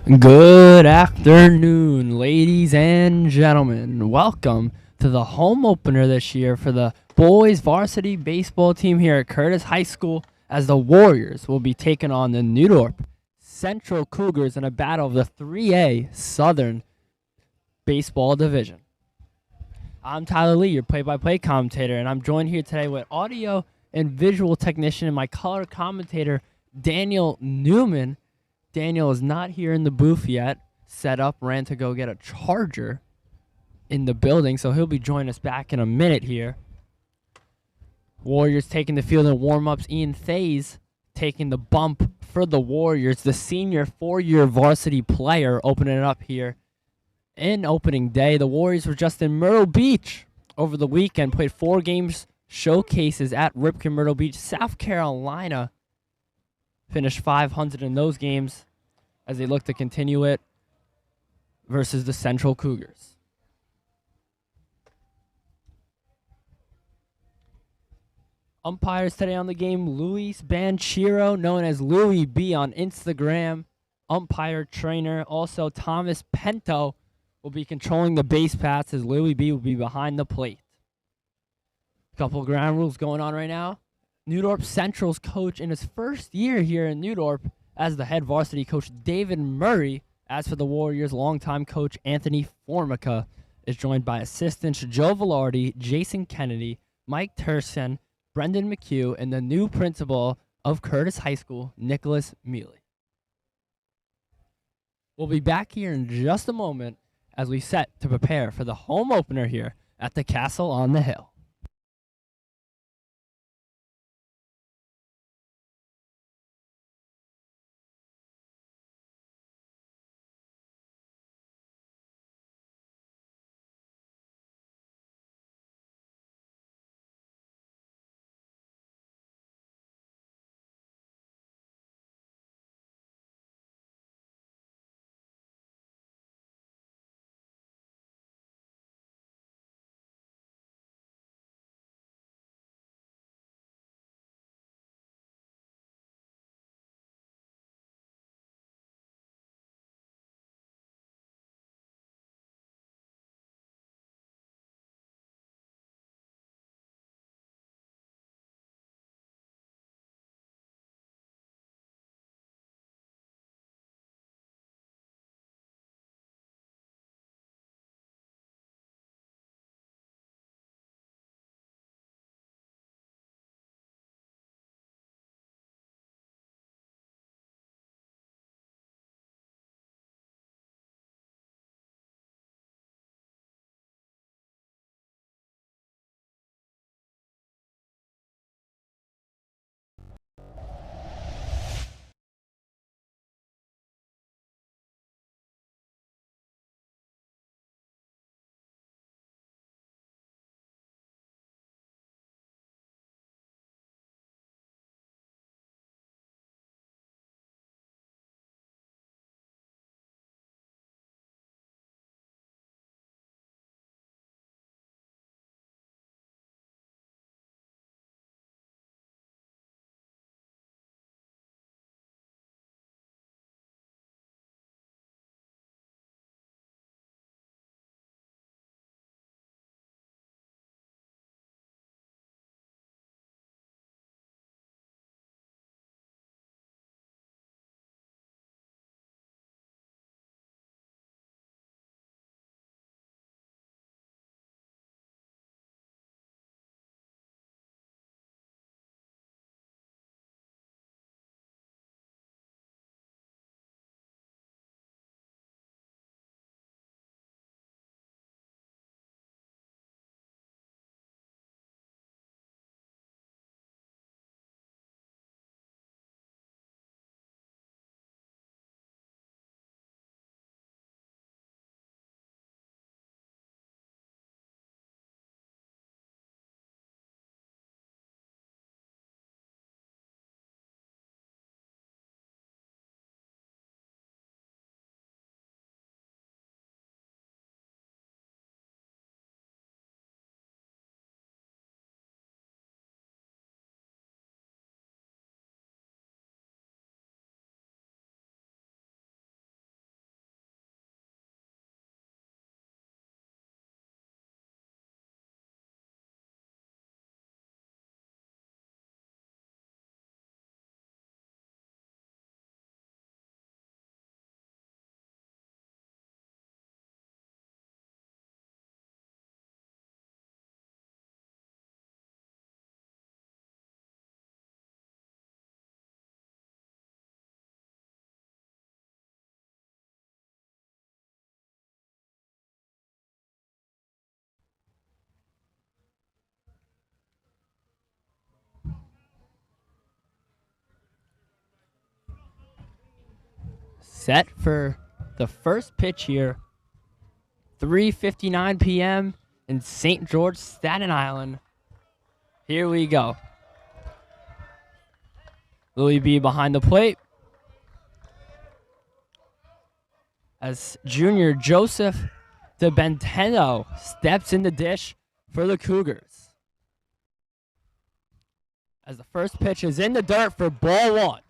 Good afternoon, ladies and gentlemen. Welcome to the home opener this year for the boys varsity baseball team here at Curtis High School, as the Warriors will be taking on the Dorp Central Cougars in a battle of the 3A Southern Baseball Division. I'm Tyler Lee, your play-by-play commentator, and I'm joined here today with audio and visual technician and my color commentator, Daniel Newman. Daniel is not here in the booth yet. Set up, ran to go get a charger in the building, so he'll be joining us back in a minute here. Warriors taking the field in warm-ups. Ian Thays taking the bump for the Warriors, the senior four-year varsity player, opening it up here in opening day. The Warriors were just in Myrtle Beach over the weekend, played 4 games showcases at Ripken Myrtle Beach, South Carolina. Finished 500 in those games as they look to continue it versus the Central Cougars. Umpires today on the game: Luis Banchero, known as Louis B on Instagram, umpire trainer. Also, Thomas Pento will be controlling the base paths as Louis B will be behind the plate. Couple ground rules going on right now. Dorp Central's coach in his first year here in Dorp as the head varsity coach, David Murray. As for the Warriors, longtime coach Anthony Formica is joined by assistants Joe Velarde, Jason Kennedy, Mike Tursen, Brendan McHugh, and the new principal of Curtis High School, Nicholas Mealy. We'll be back here in just a moment as we set to prepare for the home opener here at the Castle on the Hill. set for the first pitch here. 3:59 p.m. in St. George, Staten Island. Here we go. Louis B behind the plate as junior Joseph DeBentendo steps in the dish for the Cougars. As the first pitch is in the dirt for ball one.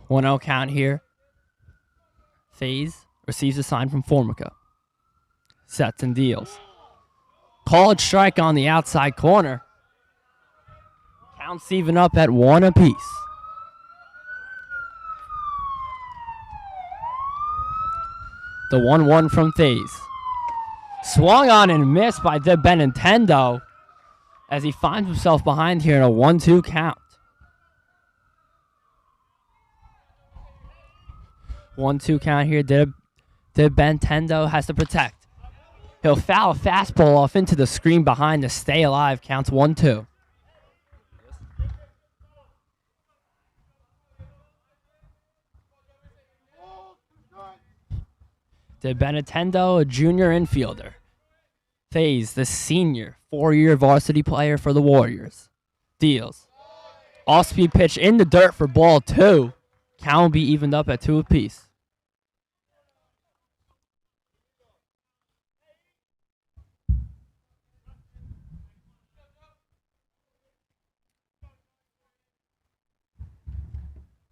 One out count here. FaZe receives a sign from Formica. Sets and deals. Called strike on the outside corner. Counts even up at 1 apiece. The 1-1 from FaZe. Swung on and missed by DeBentendo as he finds himself behind here in a 1-2 count. 1-2 count here. DeBentendo has to protect. He'll foul a fastball off into the screen behind to stay alive. Counts 1-2. DeBentendo, a junior infielder. FaZe, the senior, 4-year varsity player for the Warriors. Deals. Off-speed pitch in the dirt for ball 2. Count will be evened up at 2 apiece.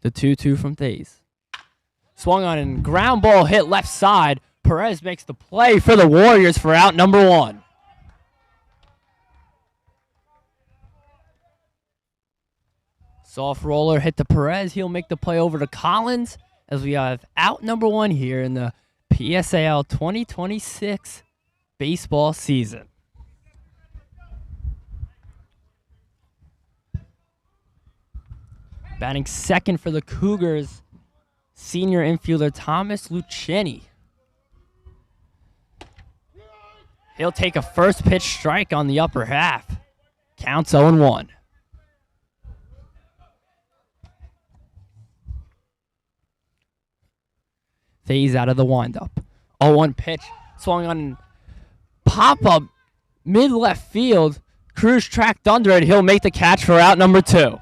The 2-2 from FaZe. Swung on and ground ball hit left side. Perez makes the play for the Warriors for out number 1. Soft roller hit to Perez. He'll make the play over to Collins as we have out number 1 here in the PSAL 2026 baseball season. Batting second for the Cougars, senior infielder Thomas Lucchini. He'll take a first pitch strike on the upper half. Counts 0-1. FaZe out of the windup. 0-1 pitch. Swung on pop-up mid-left field. Cruz tracked under it. He'll make the catch for out number 2.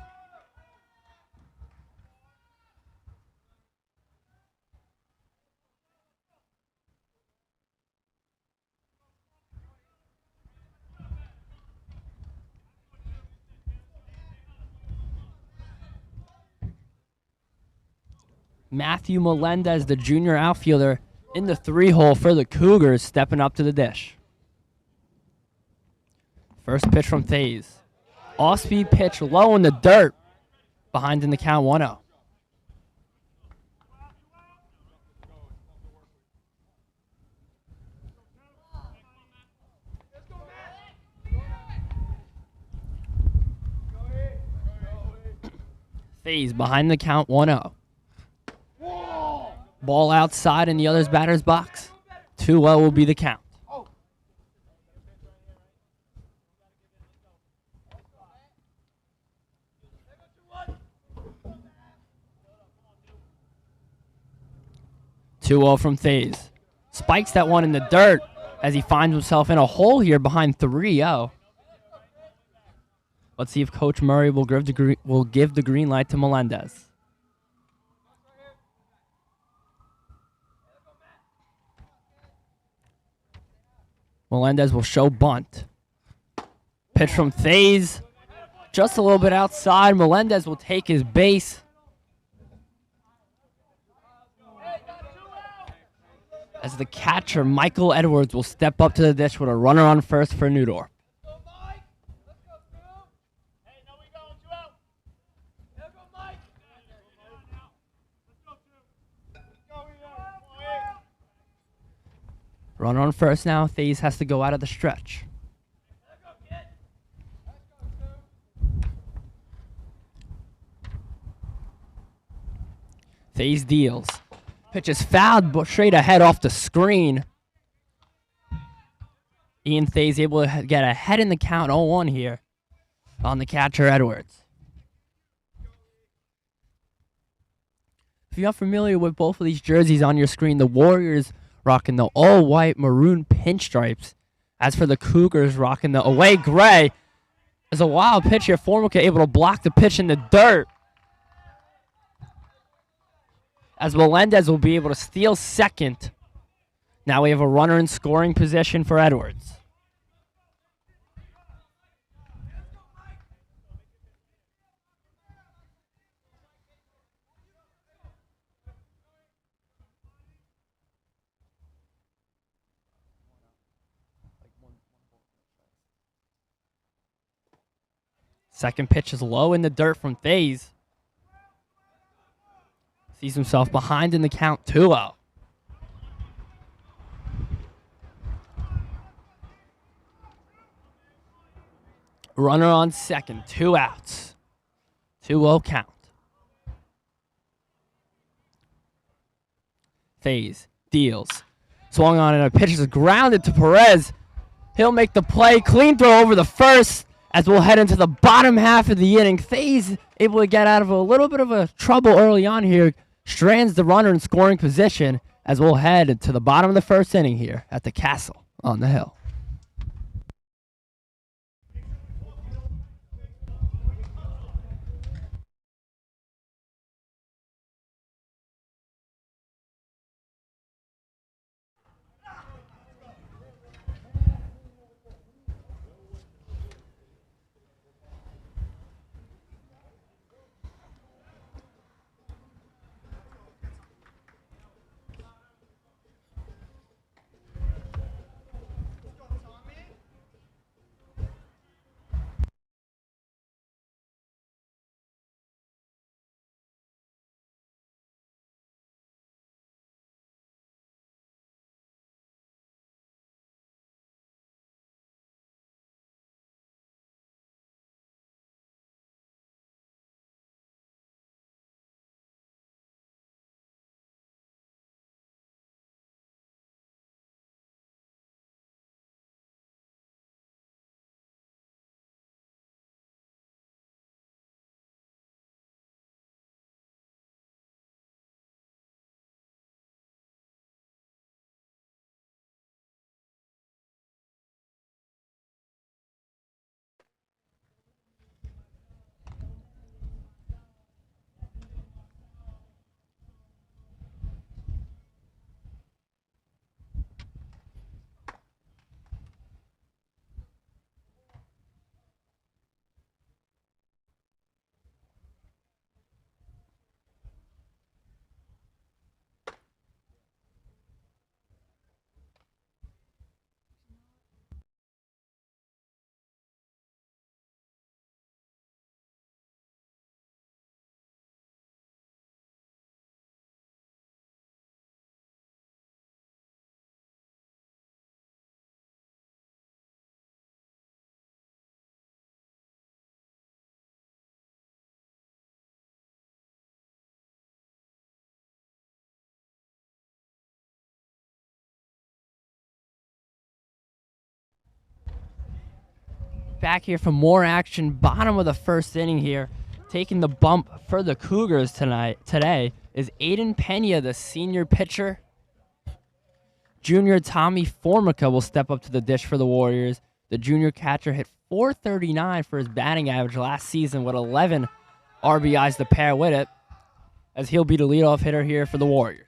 Matthew Melendez, the junior outfielder, in the 3-hole for the Cougars, stepping up to the dish. First pitch from FaZe. Off-speed pitch low in the dirt. Behind in the count 1-0. FaZe behind the count 1-0. Ball outside in the other's batter's box. 2-0 will be the count. From FaZe. Spikes that one in the dirt as he finds himself in a hole here behind 3-0. Let's see if Coach Murray will give the green light to Melendez. Melendez will show bunt. Pitch from FaZe. Just a little bit outside. Melendez will take his base. As the catcher, Michael Edwards, will step up to the dish with a runner on first for Dorp. Runner on first now. FaZe has to go out of the stretch. FaZe deals. Pitch is fouled, but straight ahead off the screen. Ian FaZe able to get ahead in the count 0-1 here. on the catcher, Edwards. If you're not familiar with both of these jerseys on your screen, the Warriors rocking the all-white maroon pinstripes. As for the Cougars rocking the away gray. There's a wild pitch here. Formica able to block the pitch in the dirt. As Melendez will be able to steal second. Now we have a runner in scoring position for Edwards. Second pitch is low in the dirt from FaZe. Sees himself behind in the count, 2-0. Runner on second, 2 outs. 2-0 count. FaZe deals. Swung on and a pitch is grounded to Perez. He'll make the play. Clean throw over the first as we'll head into the bottom half of the inning. FaZe able to get out of a little bit of a trouble early on here. Strands the runner in scoring position as we'll head to the bottom of the first inning here at the Castle on the Hill. Back here for more action. Bottom of the first inning here. Taking the bump for the Cougars today is Aiden Pena, the senior pitcher. Junior Tommy Formica will step up to the dish for the Warriors. The junior catcher hit .439 for his batting average last season with 11 RBIs to pair with it, as he'll be the leadoff hitter here for the Warriors.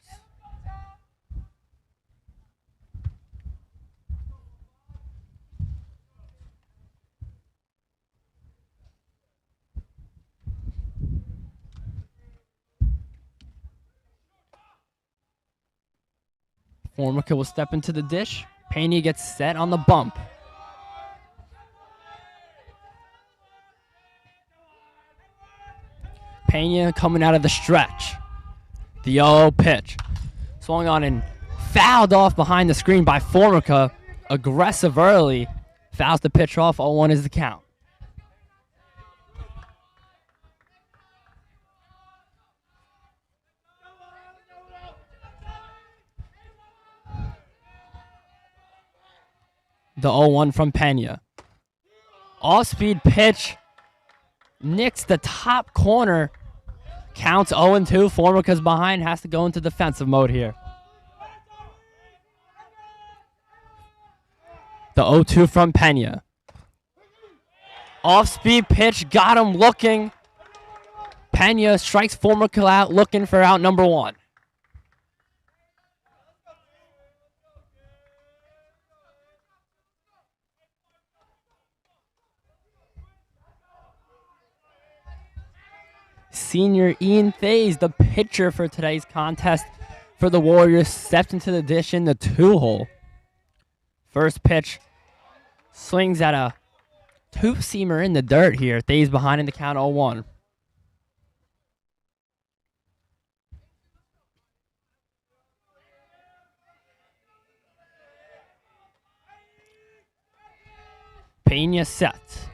Formica will step into the dish. Pena gets set on the bump. Pena coming out of the stretch. The 0 pitch. Swung on and fouled off behind the screen by Formica. Aggressive early. Fouls the pitch off. 0-1 is the count. The 0-1 from Pena. Off-speed pitch nicks the top corner. Counts 0-2. Formica's behind, has to go into defensive mode here. The 0-2 from Pena. Off-speed pitch, got him looking. Pena strikes Formica out, looking for out number 1. Senior Ian Thays, the pitcher for today's contest for the Warriors, steps into the dish in the 2-hole. First pitch, swings at a two-seamer in the dirt here. Thays behind in the count 0-1. Pena sets.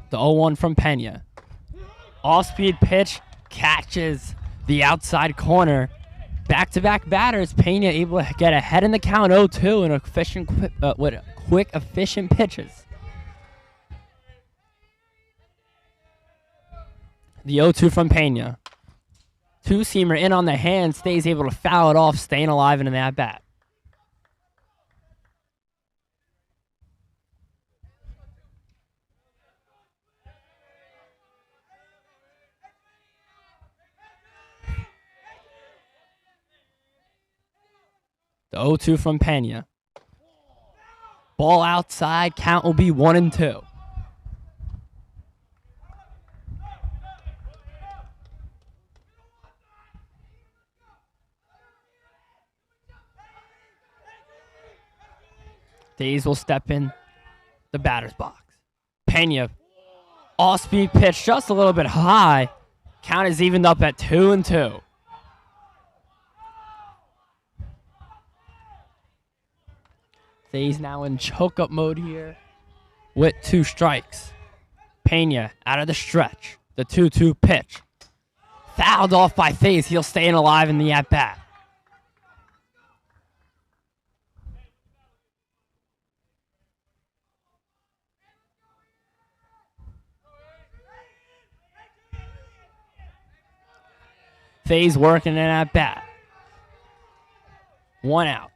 The 0-1 from Pena. Off-speed pitch, catches the outside corner. Back-to-back batters, Pena able to get ahead in the count 0-2 and with quick, efficient pitches. The 0-2 from Pena. Two-seamer in on the hand, stays able to foul it off, staying alive in the at-bat. The 0-2 from Pena. Ball outside, count will be 1-2. Thays will step in the batter's box. Pena, off-speed pitch, just a little bit high. Count is evened up at 2-2. Thays now in choke-up mode here with 2 strikes. Pena out of the stretch. The 2-2 pitch. Fouled off by Thays. He'll stay in alive in the at-bat. Thays working in at-bat. 1 out.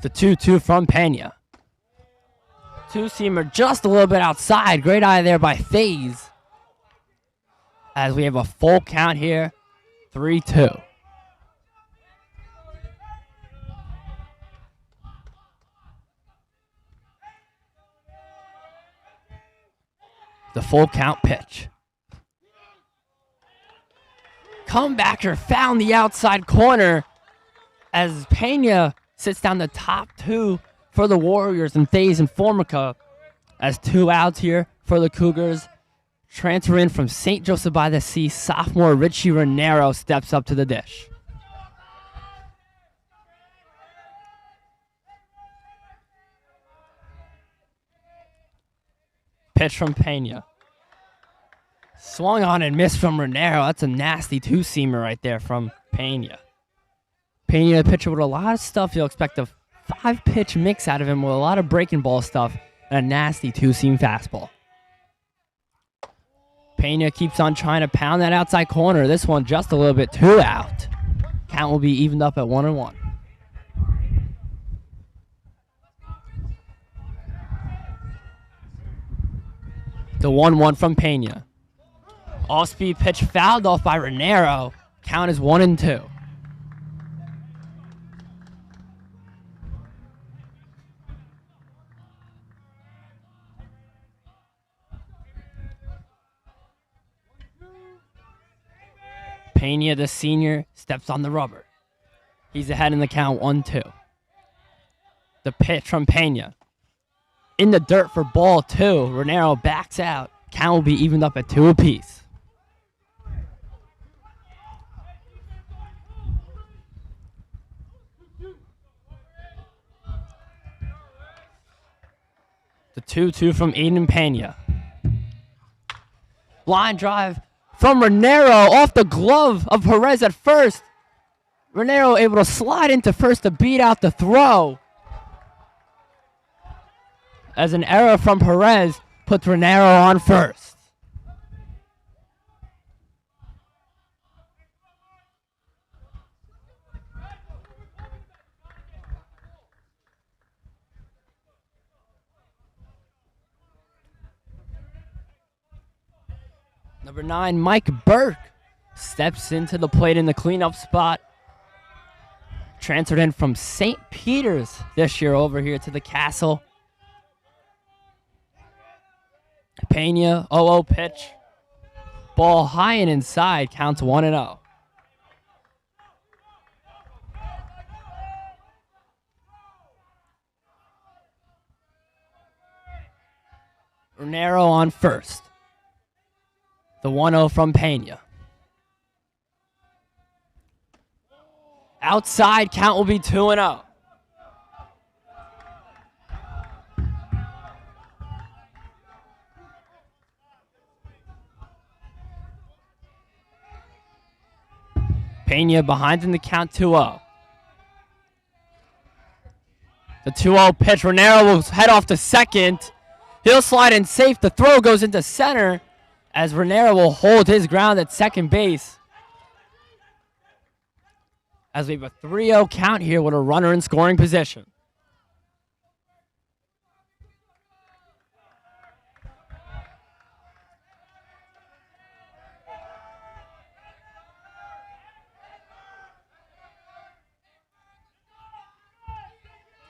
The 2-2 from Pena. Two-seamer just a little bit outside. Great eye there by Thays. As we have a full count here. 3-2. The full count pitch. Comebacker found the outside corner as Pena sits down the top 2 for the Warriors, and Thays and Formica as 2 outs here for the Cougars. Transfer in from St. Joseph by the Sea, sophomore Richie Renero steps up to the dish. Pitch from Pena. Swung on and missed from Renero. That's a nasty 2-seamer right there from Pena. Pena, a pitcher with a lot of stuff. You'll expect a 5-pitch mix out of him with a lot of breaking ball stuff and a nasty 2-seam fastball. Pena keeps on trying to pound that outside corner. This one just a little bit 2 out. Count will be evened up at 1-1. The 1-1 from Pena. Off-speed pitch fouled off by Renero. Count is 1-2. Pena, the senior, steps on the rubber. He's ahead in the count 1-2. The pitch from Pena. In the dirt for ball 2. Renero backs out. Count will be evened up at 2 apiece. The 2-2 from Aiden Pena. Line drive from Renero off the glove of Perez at first. Renero able to slide into first to beat out the throw. As an error from Perez puts Renero on first. Number 9, Mike Burke, steps into the plate in the cleanup spot. Transferred in from St. Peter's this year over here to the Castle. Pena, 0-0 pitch. Ball high and inside, counts 1-0. Raniero on first. The 1-0 from Pena. Outside, count will be 2-0. Pena behind in the count, 2-0. The 2-0 pitch. Raniero will head off to second. He'll slide in safe. The throw goes into center as Raniero will hold his ground at second base. As we have a 3-0 count here with a runner in scoring position.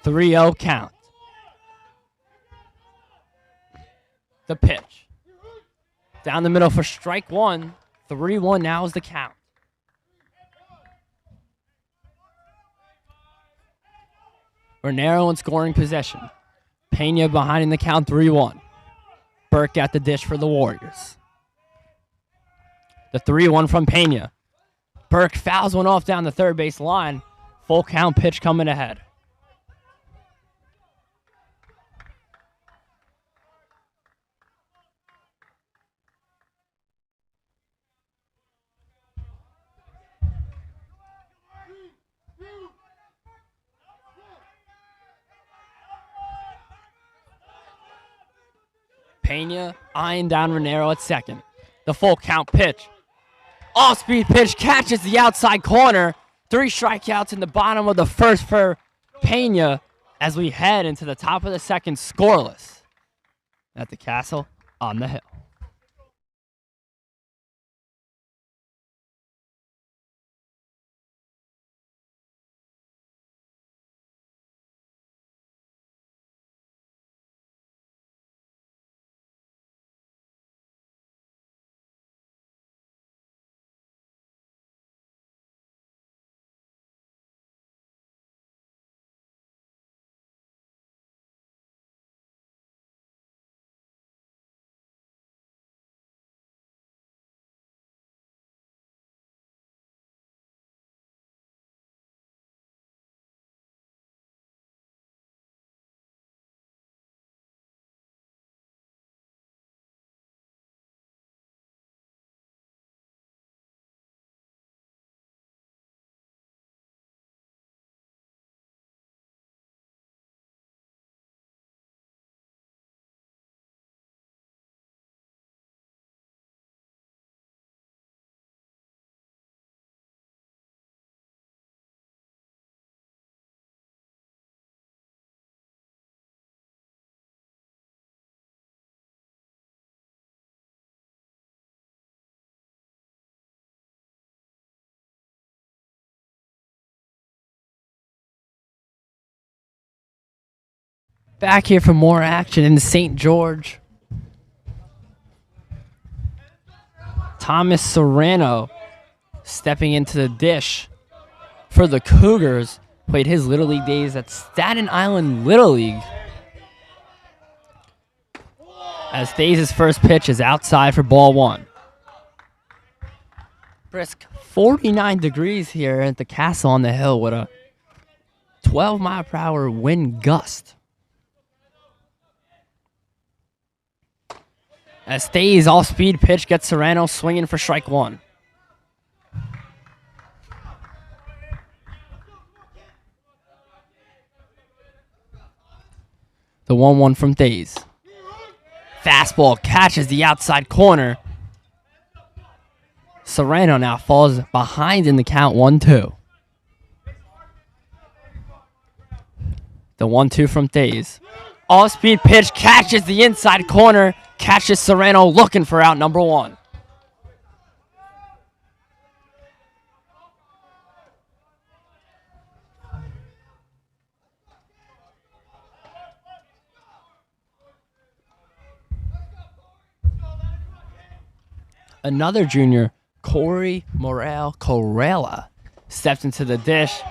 (3-0) count. The pitch. Down the middle for strike one. 3-1 now is the count. Raniero in scoring possession. Pena behind in the count, 3-1. Burke at the dish for the Warriors. The 3-1 from Pena. Burke fouls one off down the third base line. Full count pitch coming ahead. Pena eyeing down Raniero at second. The full count pitch. Off-speed pitch catches the outside corner. 3 strikeouts in the bottom of the first for Pena as we head into the top of the second scoreless at the Castle on the Hill. Back here for more action in St. George. Thomas Serrano stepping into the dish for the Cougars. Played his Little League days at Staten Island Little League. As Days' first pitch is outside for ball one. Brisk 49 degrees here at the Castle on the Hill with a 12-mile-per-hour wind gust. As Days' off-speed pitch gets Serrano swinging for strike one. The 1-1 from Days. Fastball catches the outside corner. Serrano now falls behind in the count, 1-2. The 1-2 from Days. Off-speed pitch catches the inside corner. Catches Serrano looking for out number one. Another junior, Corey Morel Corella, steps into the dish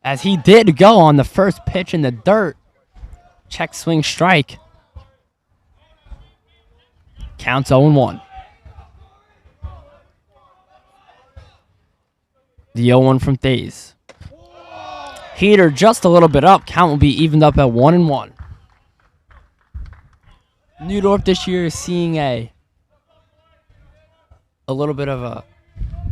as he did go on the first pitch in the dirt. Check swing strike. Counts 0-1. The 0-1 from Thays. Heater just a little bit up. Count will be evened up at 1-1. New Dorp this year is seeing a little bit of a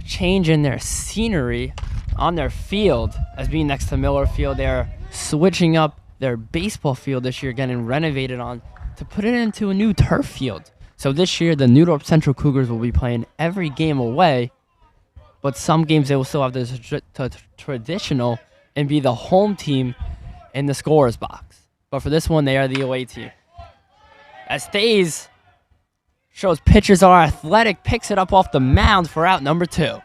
change in their scenery on their field. As being next to Miller Field, they're switching up their baseball field this year, getting renovated on to put it into a new turf field. So this year, the New Dorp Central Cougars will be playing every game away, but some games they will still have the traditional and be the home team in the scorer's box. But for this one, they are the away team. As Thays shows pitchers are athletic, picks it up off the mound for out number 2.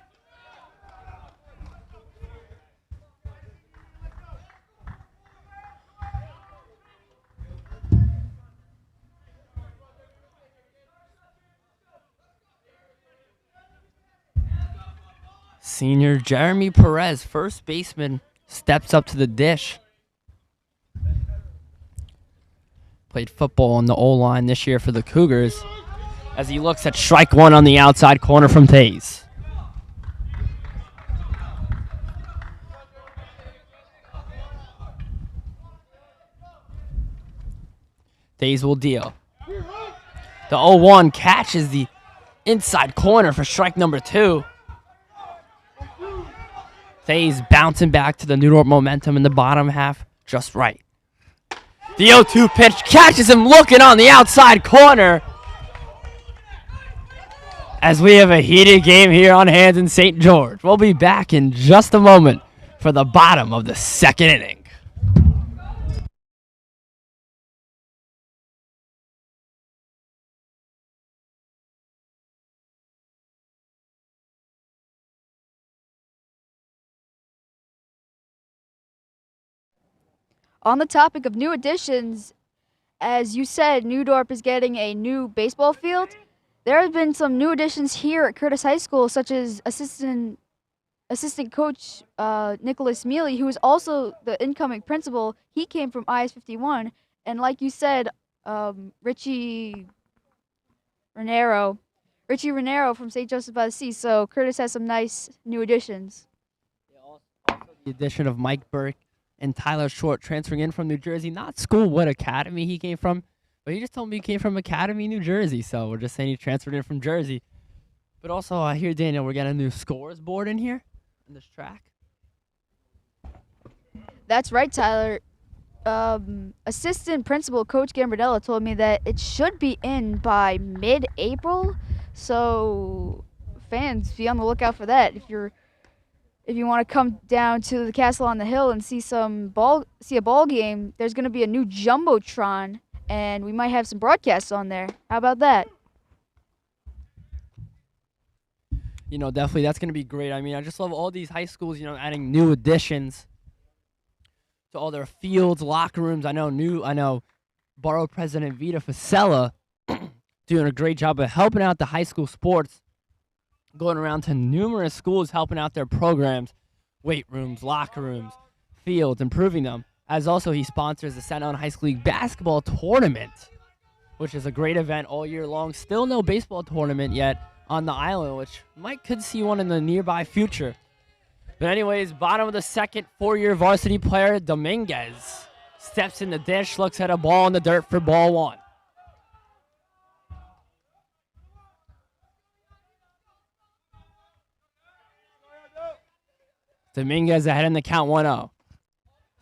Senior Jeremy Perez, first baseman, steps up to the dish. Played football on the O-line this year for the Cougars as he looks at strike one on the outside corner from Thays. Thays will deal. The 0-1 catches the inside corner for strike number 2. Thays bouncing back to the New Dorp momentum in the bottom half just right. The 0-2 pitch catches him looking on the outside corner. As we have a heated game here on hands in St. George. We'll be back in just a moment for the bottom of the second inning. On the topic of new additions, as you said, New Dorp is getting a new baseball field. There have been some new additions here at Curtis High School, such as assistant coach Nicholas Mealy, who is also the incoming principal. He came from IS 51, and like you said, Richie Renero from St. Joseph by the Sea. So Curtis has some nice new additions. Also the addition of Mike Burke and Tyler Short transferring in from New Jersey. Not school, what academy he came from, but he just told me he came from Academy, New Jersey. So we're just saying he transferred in from Jersey. But also, I hear, Daniel, we're getting a new scores board in here, in this track. That's right, Tyler. Assistant principal Coach Gambardella told me that it should be in by mid-April. So fans, be on the lookout for that. If you want to come down to the Castle on the Hill and see a ball game, there's going to be a new Jumbotron, and we might have some broadcasts on there. How about that? You know, definitely that's going to be great. I mean, I just love all these high schools, you know, adding new additions to all their fields, locker rooms. I know Borough President Vita Fasella doing a great job of helping out the high school sports, going around to numerous schools, helping out their programs, weight rooms, locker rooms, fields, improving them. As also he sponsors the Staten Island High School League basketball tournament, which is a great event all year long. Still no baseball tournament yet on the island, which could see one in the nearby future. But anyways, bottom of the second, 4-year varsity player Dominguez steps in the dish, looks at a ball in the dirt for ball 1. Dominguez ahead in the count 1-0.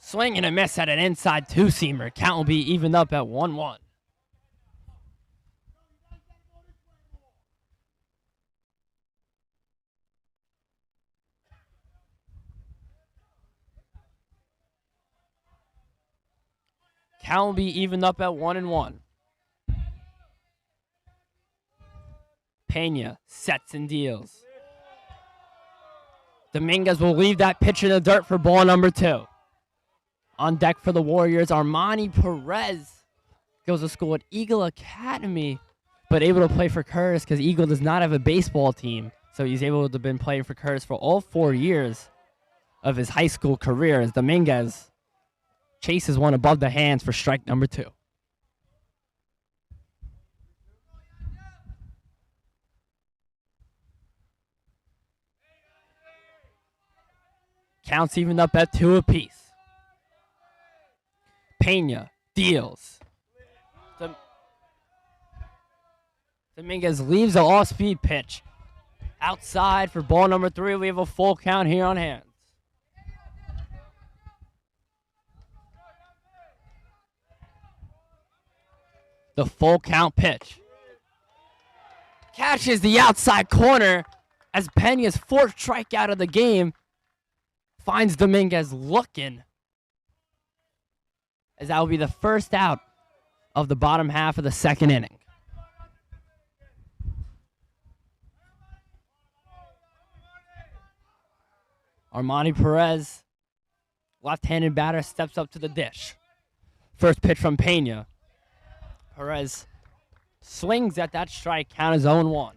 Swing and a miss at an inside two-seamer. Count will be evened up at 1-1. Count will be evened up at 1-1. Pena sets and deals. Dominguez will leave that pitch in the dirt for ball number 2. On deck for the Warriors, Armani Perez goes to school at Eagle Academy. but able to play for Curtis because Eagle does not have a baseball team. So he's able to have been playing for Curtis for all 4 years of his high school career as Dominguez chases one above the hands for strike number 2. Counts evened up at 2 apiece. Pena deals. Dominguez leaves the off-speed pitch. Outside for ball number 3. We have a full count here on hands. The full count pitch. Catches the outside corner as Pena's 4th strikeout of the game finds Dominguez looking, as that will be the first out of the bottom half of the 2nd inning. Armani Perez, left-handed batter, steps up to the dish. First pitch from Pena. Perez swings at that strike, count is 0-1.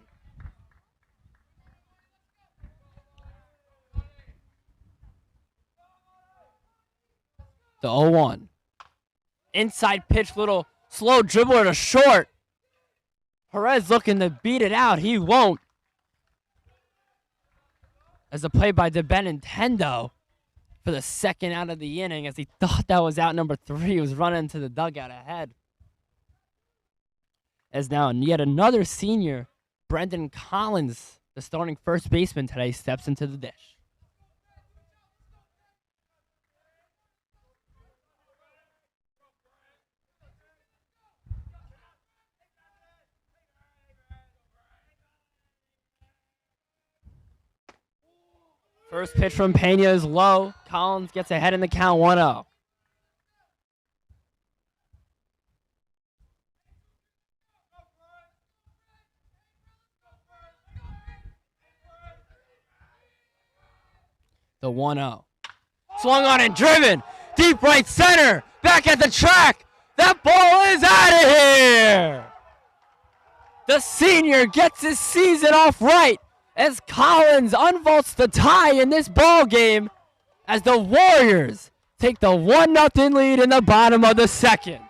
The 0-1. Inside pitch, little slow dribbler to short. Perez looking to beat it out. He won't. As a play by DeBenintendo for the 2nd out of the inning, as he thought that was out number 3. He was running to the dugout ahead. As now yet another senior, Brendan Collins, the starting first baseman today, steps into the dish. First pitch from Pena is low. Collins gets ahead in the count, 1-0. The 1-0. Swung on and driven. Deep right center. Back at the track. That ball is out of here. The senior gets his season off right as Collins unvaults the tie in this ball game as the Warriors take the 1-0 lead in the bottom of the 2nd.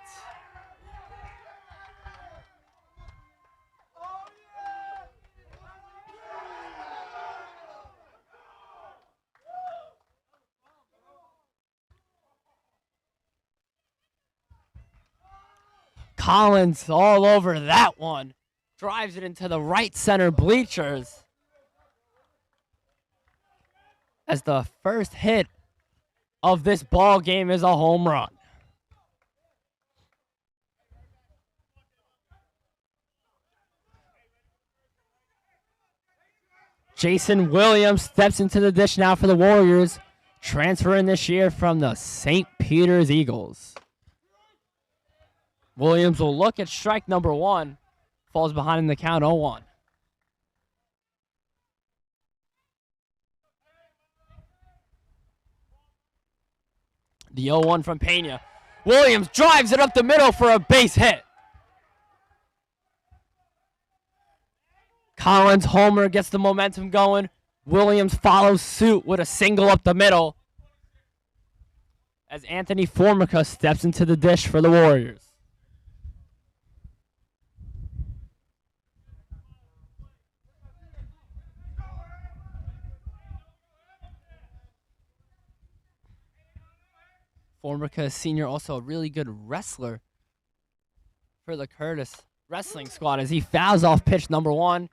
Collins all over that one. Drives it into the right center bleachers. As the first hit of this ball game is a home run. Jason Williams steps into the dish now for the Warriors, transferring this year from the St. Peter's Eagles. Williams will look at strike number 1. Falls behind in the count, 0-1. The 0-1 from Pena. Williams drives it up the middle for a base hit. Collins homer gets the momentum going. Williams follows suit with a single up the middle as Anthony Formica steps into the dish for the Warriors. Formica senior, also a really good wrestler for the Curtis wrestling squad as he fouls off pitch number 1.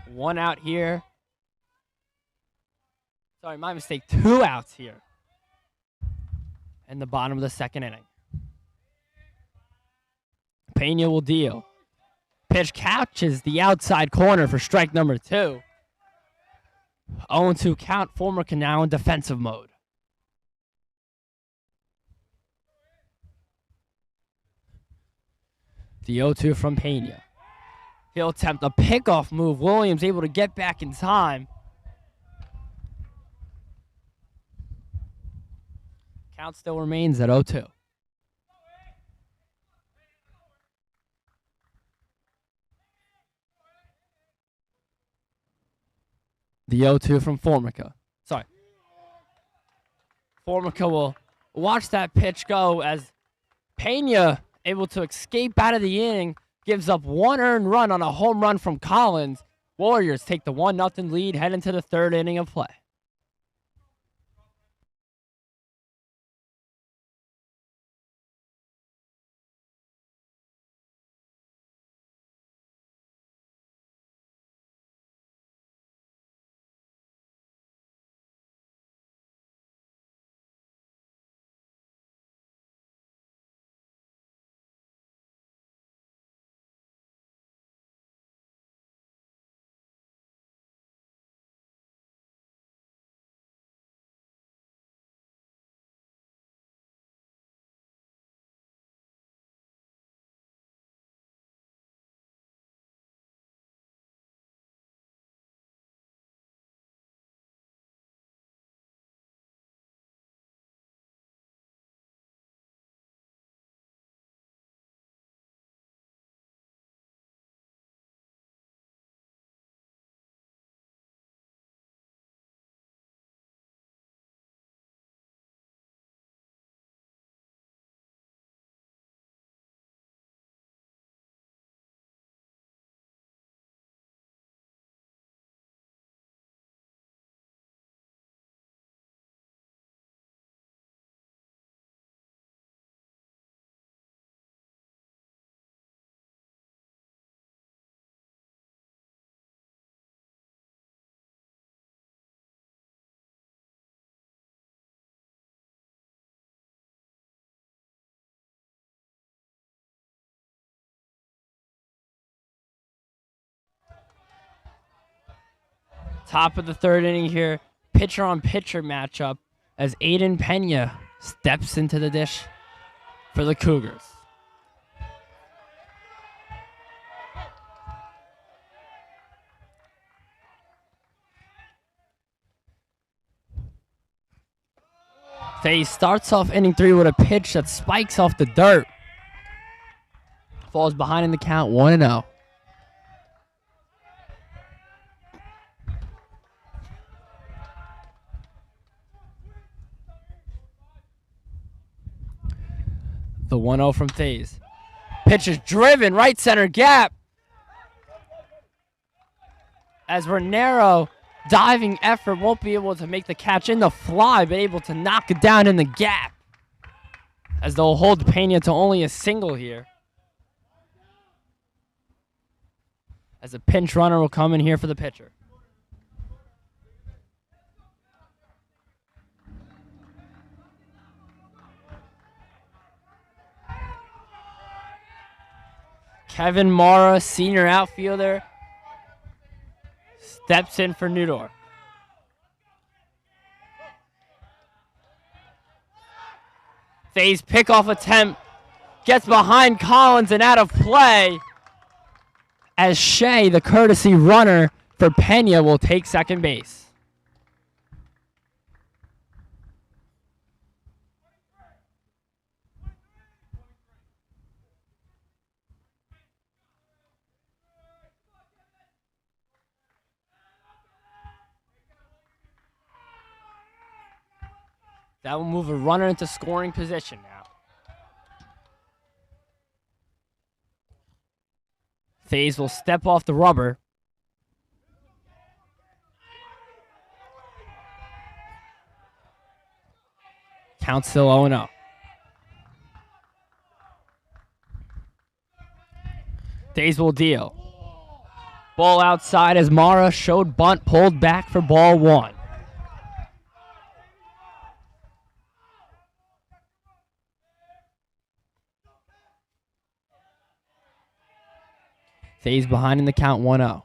One out here. Sorry, my mistake. 2 outs here in the bottom of the 2nd inning. Pena will deal. Pitch catches the outside corner for strike number 2. 0-2 count. Formica now in defensive mode. The 0-2 from Pena. He'll attempt a pickoff move. Williams able to get back in time. Count still remains at 0-2. The 0-2 from Formica. Sorry. Formica will watch that pitch go as Pena, able to escape out of the inning, gives up one earned run on a home run from Collins. Warriors take the 1-0 lead, head into the third inning of play. Top of the third inning here. Pitcher-on-pitcher matchup as Aiden Pena steps into the dish for the Cougars. Faye starts off inning 3 with a pitch that spikes off the dirt. Falls behind in the count, 1-0. The 1-0 from Faze. Pitch is driven, right center gap. As Renero, diving effort, won't be able to make the catch in the fly, but able to knock it down in the gap. As they'll hold Pena to only a single here. As a pinch runner will come in here for the pitcher. Kevin Mara, senior outfielder, steps in for New Dorp. Faye's pickoff attempt gets behind Collins and out of play as Shea, the courtesy runner for Pena, will take second base. That will move a runner into scoring position now. Faze will step off the rubber. Count still 0-0. Faze will deal. Ball outside as Mara showed bunt, pulled back for ball 1. Faze behind in the count, 1-0.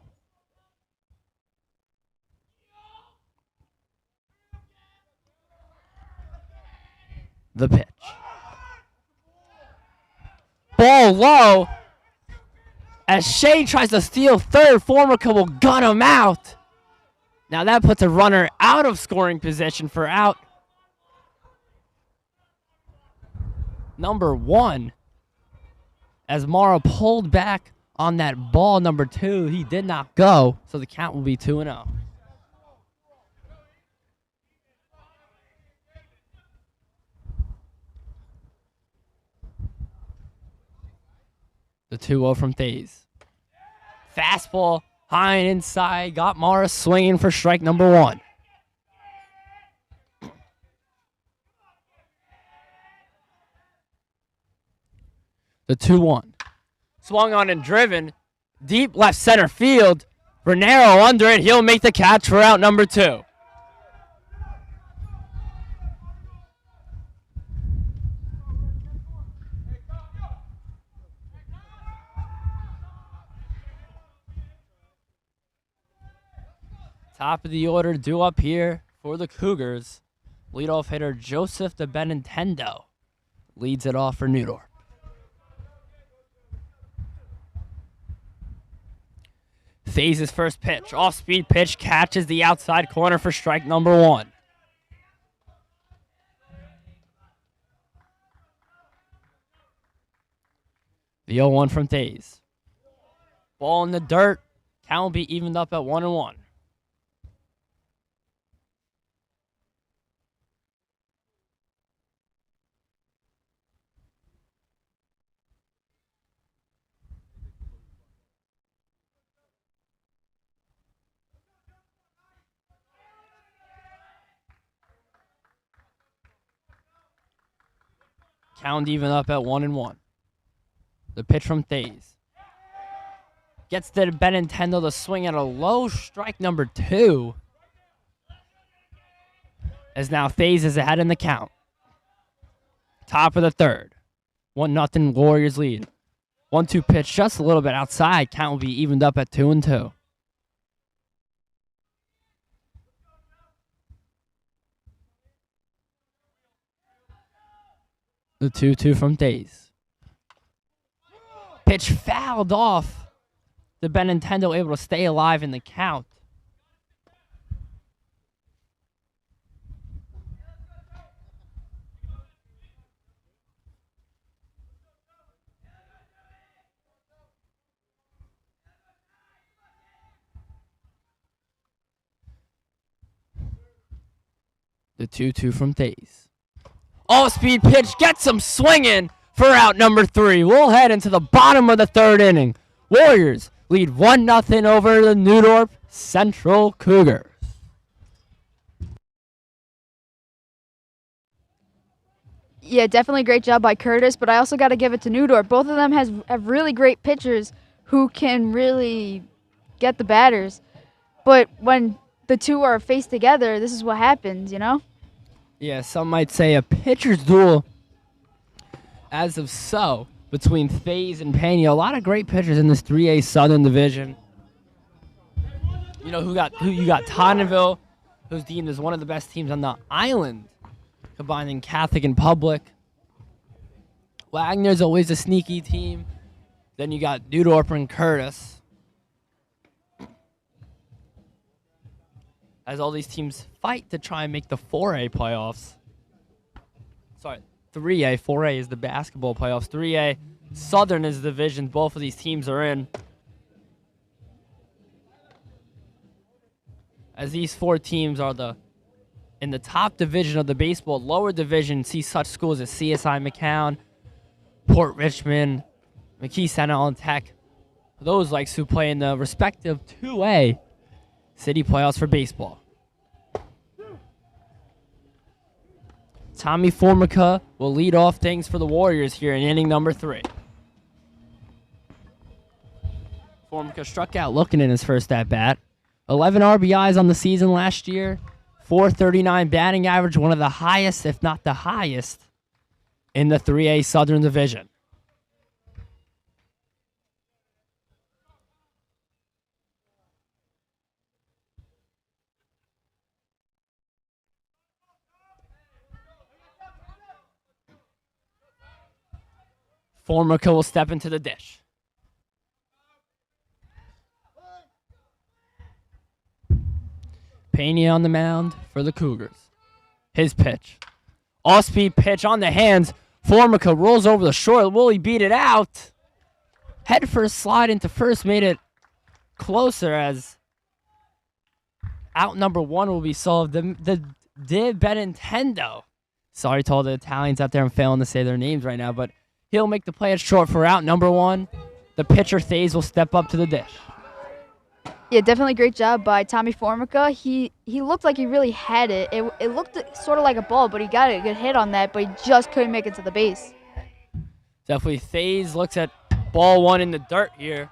The pitch. Ball low. As Shea tries to steal third, Formica will gun him out. Now that puts a runner out of scoring position for out. number 1. As Mara pulled back on that ball number 2, he did not go, so the count will be 2-0. The 2-0 from Thays. Fastball, high and inside, got Mara swinging for strike number 1. The 2-1. Swung on and driven. Deep left center field. Renero under it. He'll make the catch for out number 2. Top of the order due up here for the Cougars. Leadoff hitter Joseph de Benintendo leads it off for New Dorp. Thays' first pitch, off-speed pitch, catches the outside corner for strike number 1. The 0-1 from Thays. Ball in the dirt. Count will be evened up at 1-1. Count even up at 1-1. The pitch from Thays. Gets to Benintendo to swing at a low strike number 2. As now Thays is ahead in the count. Top of the 3rd. 1-0 Warriors lead. 1-2 pitch just a little bit outside. Count will be evened up at 2-2. The 2-2 from Thays. Pitch fouled off. The Benintendo able to stay alive in the count. The 2-2 from Thays. Off-speed pitch gets him swinging for out number 3. We'll head into the bottom of the 3rd inning. Warriors lead 1-0 over the New Dorp Central Cougars. Yeah, definitely great job by Curtis, but I also got to give it to New Dorp. Both of them have really great pitchers who can really get the batters. But when the two are faced together, this is what happens, you know? Yeah, some might say a pitcher's duel as of so between Thays and Pena. A lot of great pitchers in this 3A Southern Division. You know, you got Tonneville, who's deemed as one of the best teams on the island, combining Catholic and Public. Wagner's always a sneaky team. Then you got New Dorp and Curtis. As all these teams fight to try and make the 4A playoffs. Sorry, 3A. 4A is the basketball playoffs. 3A, Southern is the division both of these teams are in. As these 4 teams are in the top division of the baseball. Lower division see such schools as CSI McCown, Port Richmond, McKee St. Allen Tech. Those likes who play in the respective 2A city playoffs for baseball. Tommy Formica will lead off things for the Warriors here in inning number 3. Formica struck out looking in his first at-bat. 11 RBIs on the season last year. 439 batting average, one of the highest, if not the highest, in the 3A Southern Division. Formica will step into the dish. Pena on the mound for the Cougars. His pitch. Off-speed pitch on the hands Formica rolls over the short. Will he beat it out? Head first slide into first made it closer as out number one will be solved. The Di Benintendo. Sorry to all the Italians out there. I'm failing to say their names right now, but he'll make the play at short for out number one. The pitcher, Thays, will step up to the dish. Yeah, definitely great job by Tommy Formica. He looked like he really had it. It looked sort of like a ball, but he got a good hit on that, but he just couldn't make it to the base. Definitely Thays looks at ball one in the dirt here.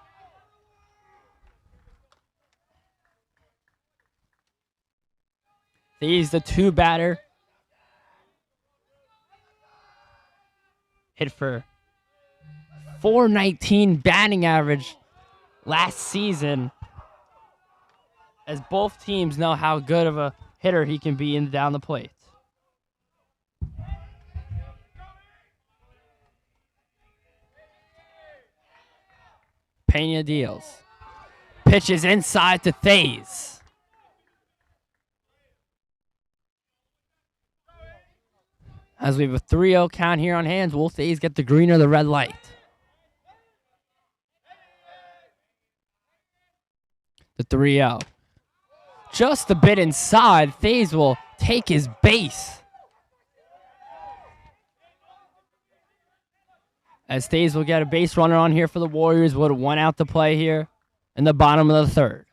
Thays, the two batter. Hit for 419 batting average last season, as both teams know how good of a hitter he can be in down the plate. Pena deals. Pitches inside to Thays. As we have a 3-0 count here on hands, will Thays get the green or the red light? The 3-0. Just a bit inside. Thays will take his base. As Thays will get a base runner on here for the Warriors with 1 out to play here in the bottom of the third.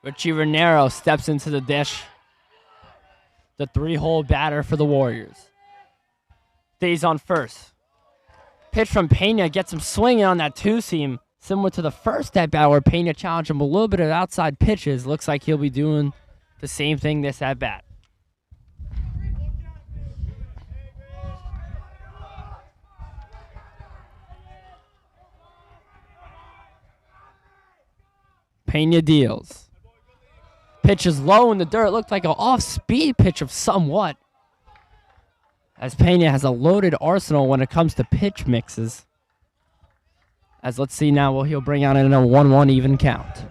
Richie Renero steps into the dish. The 3-hole batter for the Warriors. Thays on first. Pitch from Pena gets him swinging on that two-seam. Similar to the first at-bat where Pena challenged him a little bit of outside pitches. Looks like he'll be doing the same thing this at-bat. Pena deals. Pitch is low in the dirt. Looked like an off-speed pitch of somewhat, as Pena has a loaded arsenal when it comes to pitch mixes. As let's see now, he'll bring out in a 1-1 even count.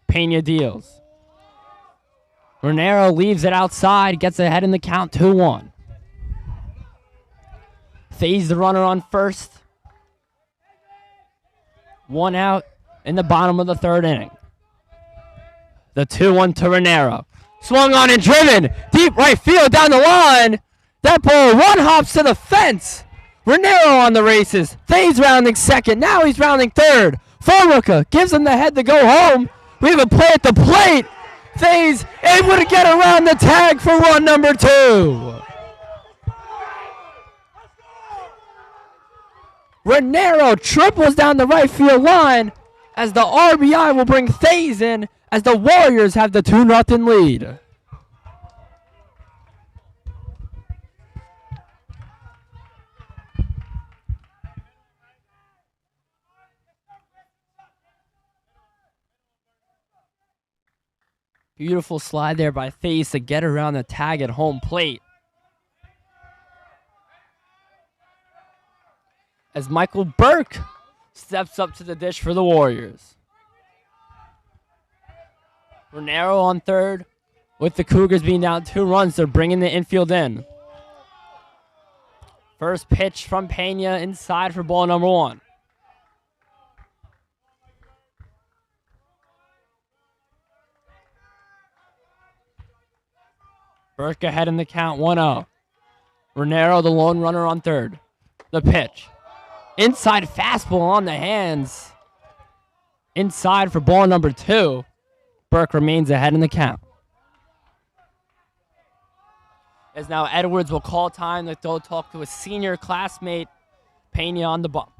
Pena deals. Renero leaves it outside, gets ahead in the count, 2-1. Thays the runner on first. 1 out in the bottom of the third inning. The 2-1 to Renero. Swung on and driven. Deep right field down the line. That ball one hops to the fence. Renero on the races. Thays rounding second. Now he's rounding third. Formica gives him the head to go home. We have a play at the plate. Thays able to get around the tag for run number 2. Renero triples down the right field line as the RBI will bring Thays in as the Warriors have the 2-0 lead. Beautiful slide there by Thays to get around the tag at home plate. As Michael Burke steps up to the dish for the Warriors. Renero on third. With the Cougars being down 2 runs, they're bringing the infield in. First pitch from Pena inside for ball number 1. Burke ahead in the count, 1-0. Renero, the lone runner on third. The pitch. Inside fastball on the hands. Inside for ball number 2. Burke remains ahead in the count. As now Edwards will call time to go talk to a senior classmate, Pena on the bump.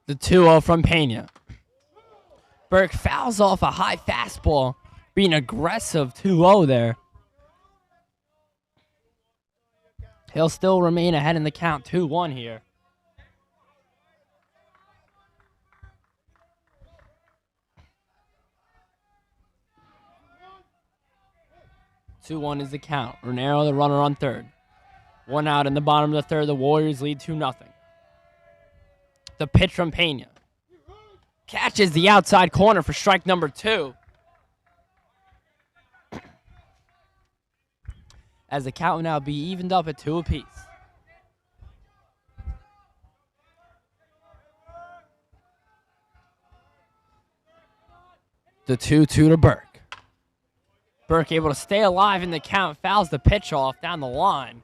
The 2-0 from Pena. Burke fouls off a high fastball, being aggressive 2-0 there. He'll still remain ahead in the count 2-1 here. Two-one is the count. Renero, the runner on third. One out in the bottom of the third. The Warriors lead 2-0. The pitch from Pena. Catches the outside corner for strike number 2. As the count will now be evened up at 2 apiece. The 2-2 to Burke. Burke able to stay alive in the count, fouls the pitch off down the line.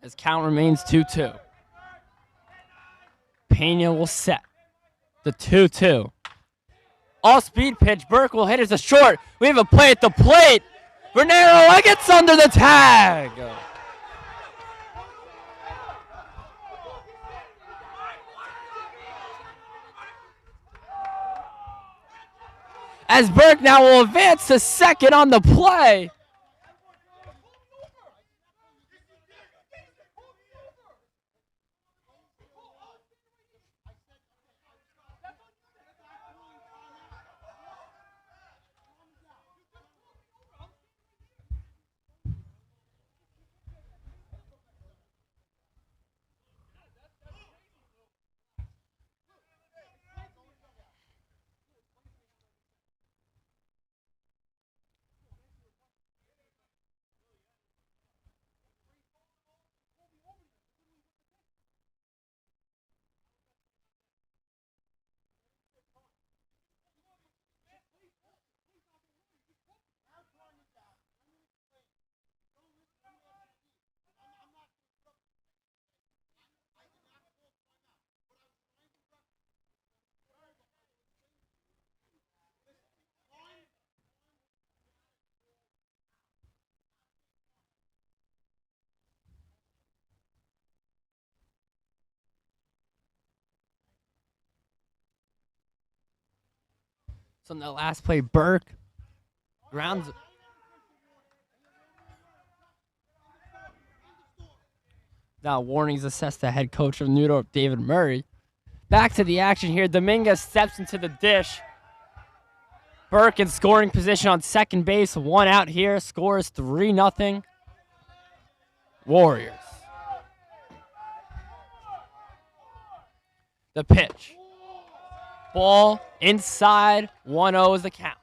As count remains 2-2. Pena will set. The 2-2. All-speed pitch. Burke will hit as a short. We have a play at the plate. Renero gets under the tag. As Burke now will advance to second on the play. So in the last play, Burke grounds. Now warnings assessed the head coach of New Dorp, David Murray. Back to the action here. Dominguez steps into the dish. Burke in scoring position on second base. One out here. Scores 3-0. Warriors. The pitch. Ball inside. 1-0 is the count.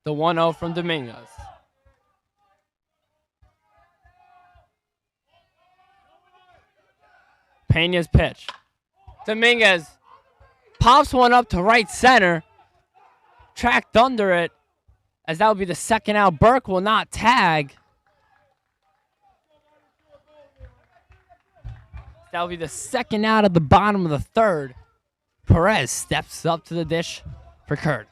The 1-0 from Dominguez. Pena's pitch. Dominguez pops one up to right center. Tracked under it, as that would be the second out. Burke will not tag. That will be the second out of the bottom of the third. Perez steps up to the dish for Curtis.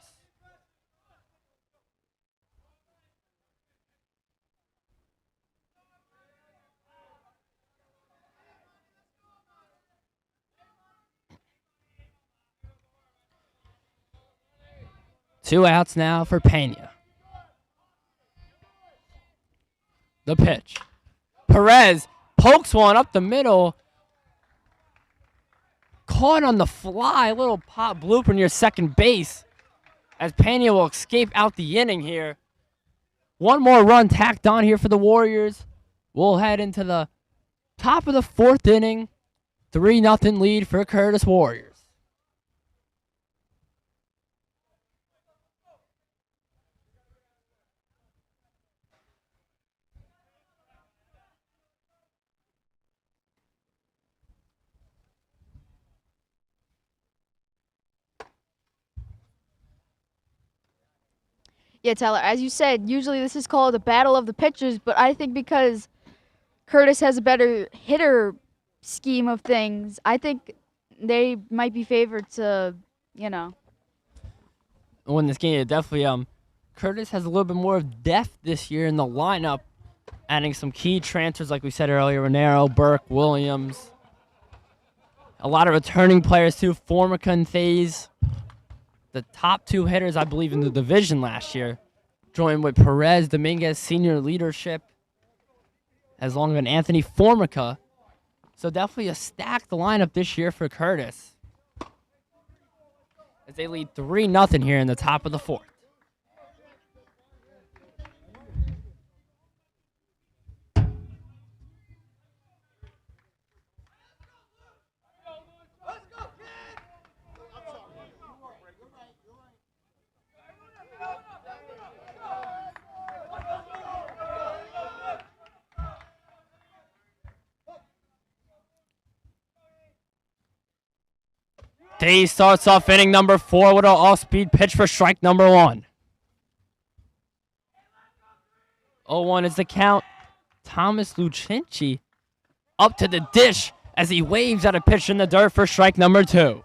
Two outs now for Pena. The pitch. Perez pokes one up the middle. Caught on the fly. Little pop blooper near second base. As Pena will escape out the inning here. One more run tacked on here for the Warriors. We'll head into the top of the fourth inning. 3-0 lead for Curtis Warriors. Yeah, Tyler, as you said, usually this is called a battle of the pitchers, but I think because Curtis has a better hitter scheme of things, I think they might be favored to, you know. Win this game. Definitely, Curtis has a little bit more of depth this year in the lineup, adding some key transfers like we said earlier, Renero, Burke, Williams. A lot of returning players too, Formica and Thays. The top two hitters, I believe, in the division last year, joined with Perez, Dominguez, senior leadership, as long as Anthony Formica. So definitely a stacked lineup this year for Curtis, as they lead 3-0 here in the top of the fourth. Day starts off inning number 4 with an off-speed pitch for strike number 1. 0-1 is the count. Thomas Lucinci up to the dish as he waves at a pitch in the dirt for strike number 2.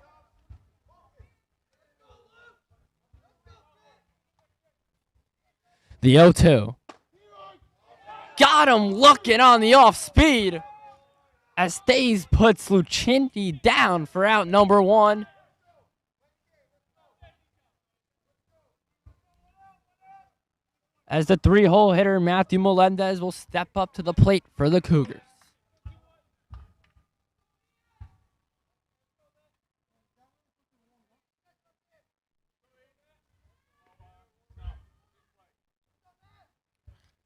The 0-2. Got him looking on the off-speed, as Thays puts Lucinci down for out number 1. As the 3-hole hitter, Matthew Melendez will step up to the plate for the Cougars.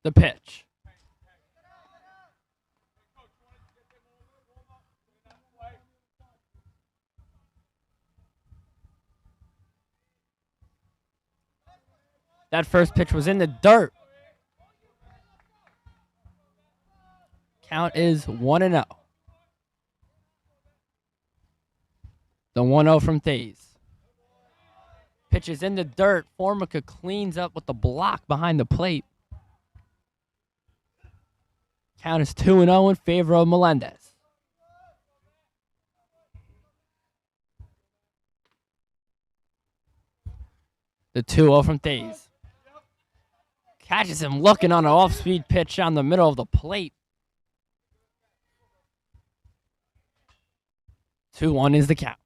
The pitch. That first pitch was in the dirt. Count is 1-0. The 1-0 from Thays. Pitch is in the dirt. Formica cleans up with the block behind the plate. Count is 2-0 in favor of Melendez. The 2-0 from Thays. Catches him looking on an off-speed pitch down the middle of the plate. 2-1 is the count.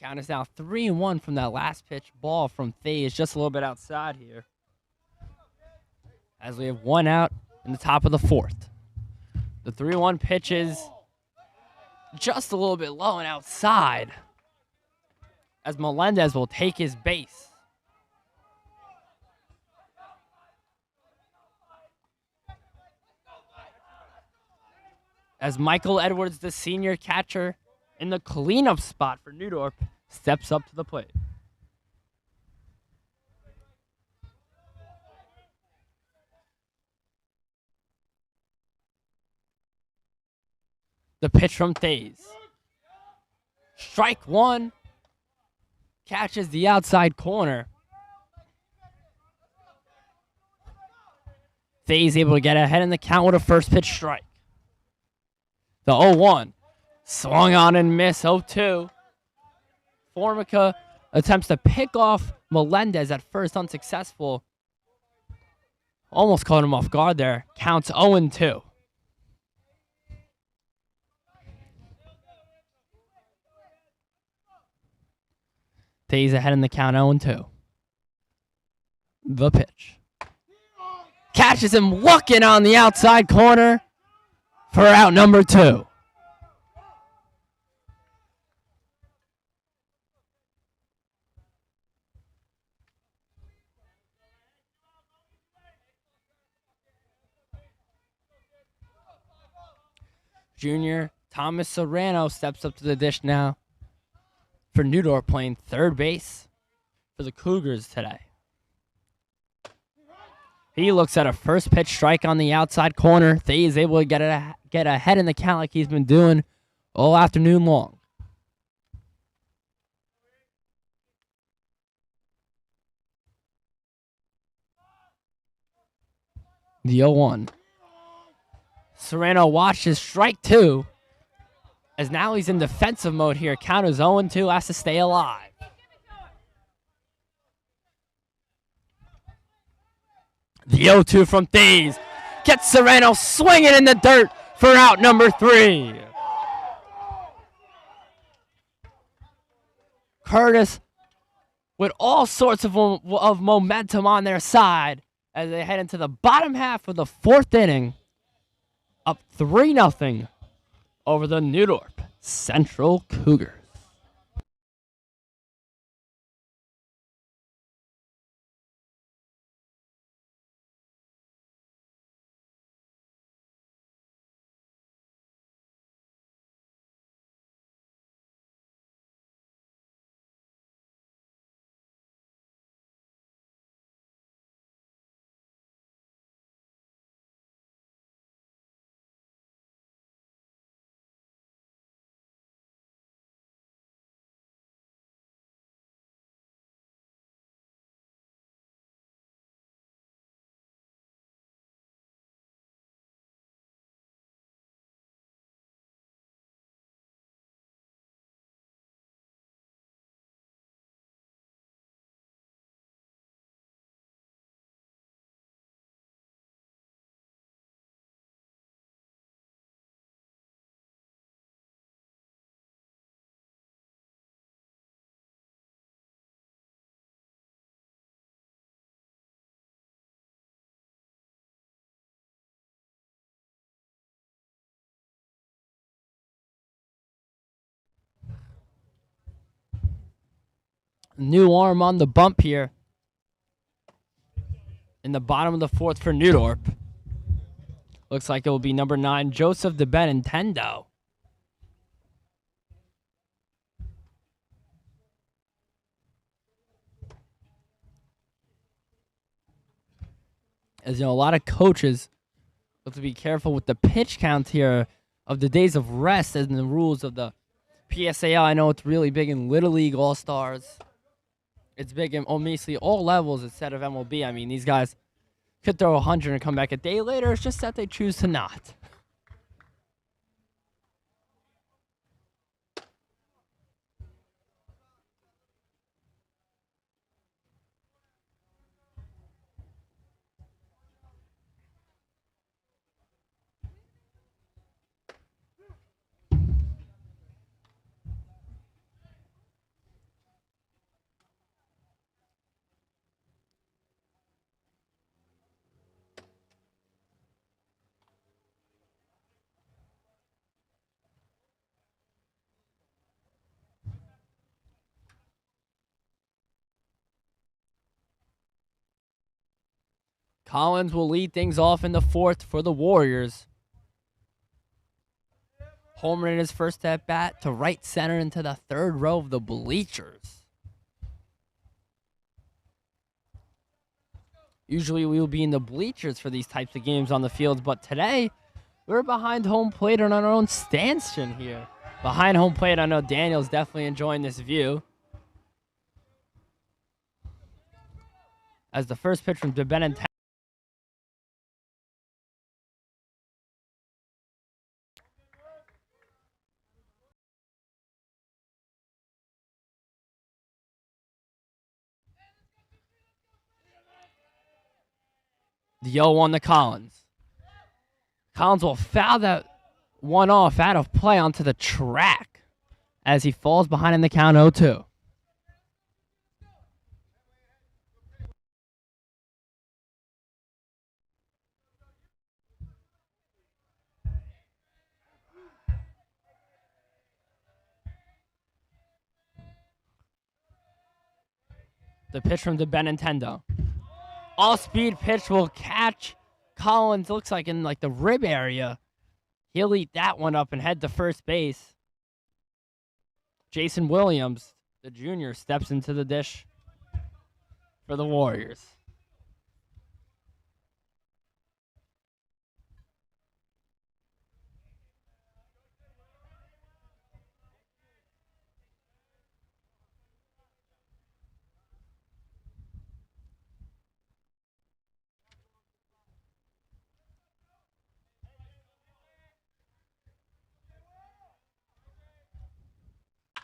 Count is now 3-1 from that last pitch ball from Thays, just a little bit outside here, as we have 1 out in the top of the fourth. The 3-1 pitch is just a little bit low and outside, as Melendez will take his base. As Michael Edwards, the senior catcher in the cleanup spot for Dorp, steps up to the plate. The pitch from Thays. Strike 1. Catches the outside corner. Thays able to get ahead in the count with a first pitch strike. The 0-1. Swung on and miss. 0-2. Formica attempts to pick off Melendez at first, unsuccessful. Almost caught him off guard there. Counts 0-2. Thays ahead in the count 0-2. The pitch. Catches him looking on the outside corner for out number 2. Junior Thomas Serrano steps up to the dish now for Dorp, playing third base for the Cougars today. He looks at a first pitch strike on the outside corner. Thays is able to get ahead in the count like he's been doing all afternoon long. The 0-1. Serrano watches strike 2. As now he's in defensive mode here. Count is 0-2, has to stay alive. The 0-2 from Thies gets Serrano swinging in the dirt for out number 3. Curtis with all sorts of momentum on their side as they head into the bottom half of the 4th inning. Up 3-0 over the New Dorp Central Cougars. New arm on the bump here in the bottom of the 4th for New Dorp. Looks like it will be number 9, Joseph DeBenintendo. As you know, a lot of coaches have to be careful with the pitch count here of the days of rest and the rules of the PSAL. I know it's really big in Little League All-Stars. It's big in basically all levels instead of MLB. I mean, these guys could throw 100 and come back a day later. It's just that they choose to not. Collins will lead things off in the 4th for the Warriors. Homer in his first at bat to right center into the 3rd row of the bleachers. Usually we will be in the bleachers for these types of games on the field, but today we're behind home plate on our own stanchion here. Behind home plate, I know Daniel's definitely enjoying this view. As the first pitch from DeBenintendo. The 0-1 to Collins. Collins will foul that one off out of play onto the track as he falls behind in the count 0-2. The pitch from DeBenintendo. All-speed pitch will catch Collins. Looks like in like the rib area. He'll eat that one up and head to first base. Jason Williams, the junior, steps into the dish for the Warriors.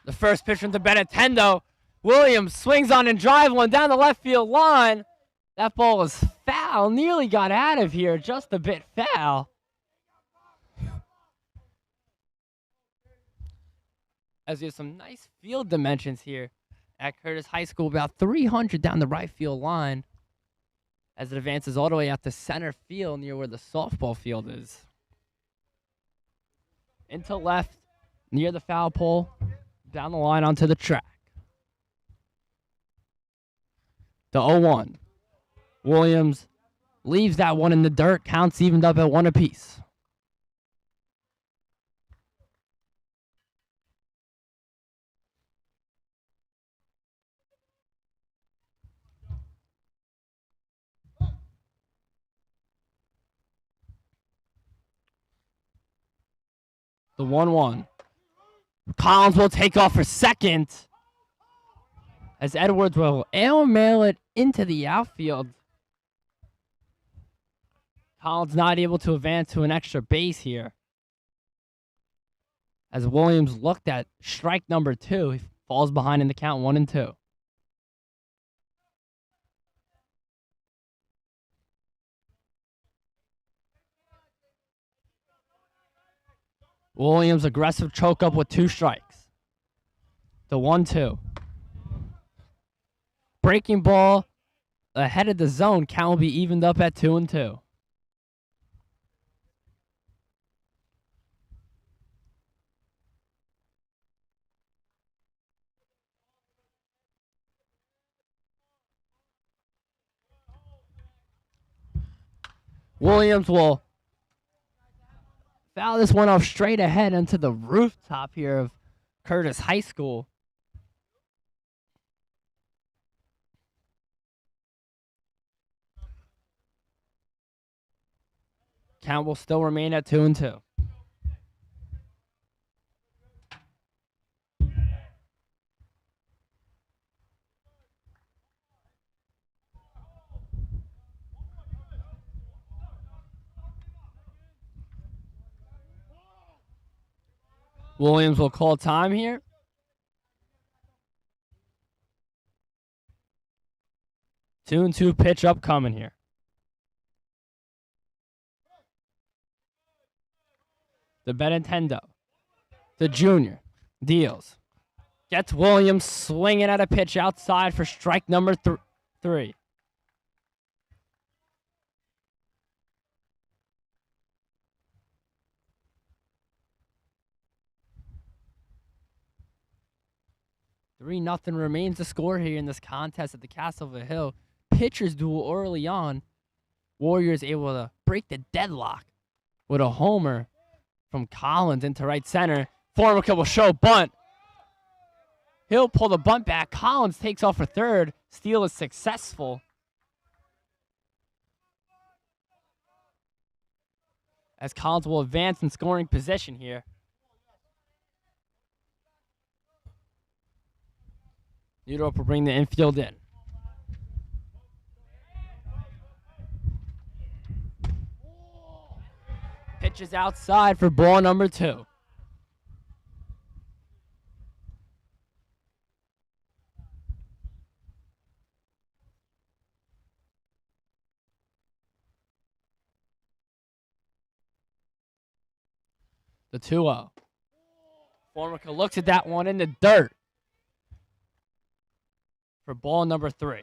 The first pitch from the Benintendi. Williams swings on and drive one down the left field line. That ball is foul. Nearly got out of here. Just a bit foul. As we have some nice field dimensions here at Curtis High School. About 300 down the right field line. As it advances all the way out to center field near where the softball field is. Into left, near the foul pole, down the line onto the track. The 0-1. Williams leaves that one in the dirt, counts evened up at 1 apiece. The 1-1. Collins will take off for second. As Edwards will air-mail it into the outfield. Collins not able to advance to an extra base here. As Williams looked at strike number 2, he falls behind in the count 1-2. Williams aggressive choke up with 2 strikes. The 1-2. Breaking ball ahead of the zone. Count will be evened up at 2-2. Williams will foul this one off straight ahead into the rooftop here of Curtis High School. Count will still remain at 2-2. Williams will call time here. Two and two pitch upcoming here. The Benintendi, the junior, deals. Gets Williams swinging at a pitch outside for strike number 3. Nothing remains to score here in this contest at the Castleville Hill. Pitchers duel early on. Warriors able to break the deadlock with a homer from Collins into right center. Formica will show bunt. He'll pull the bunt back. Collins takes off for third. Steal is successful. As Collins will advance in scoring position here. Dorp will bring the infield in. Pitches outside for ball number 2. The 2-0. Formica looks at that one in the dirt for ball number 3.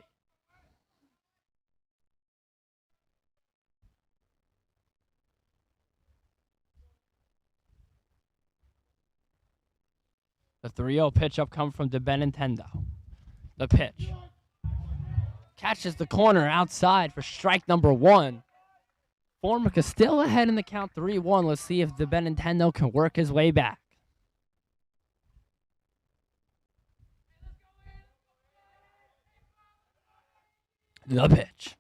The 3-0 pitch up comes from the Benintendi. The pitch. Catches the corner outside for strike number 1. Formica still ahead in the count 3-1. Let's see if the Benintendi can work his way back. The pitch.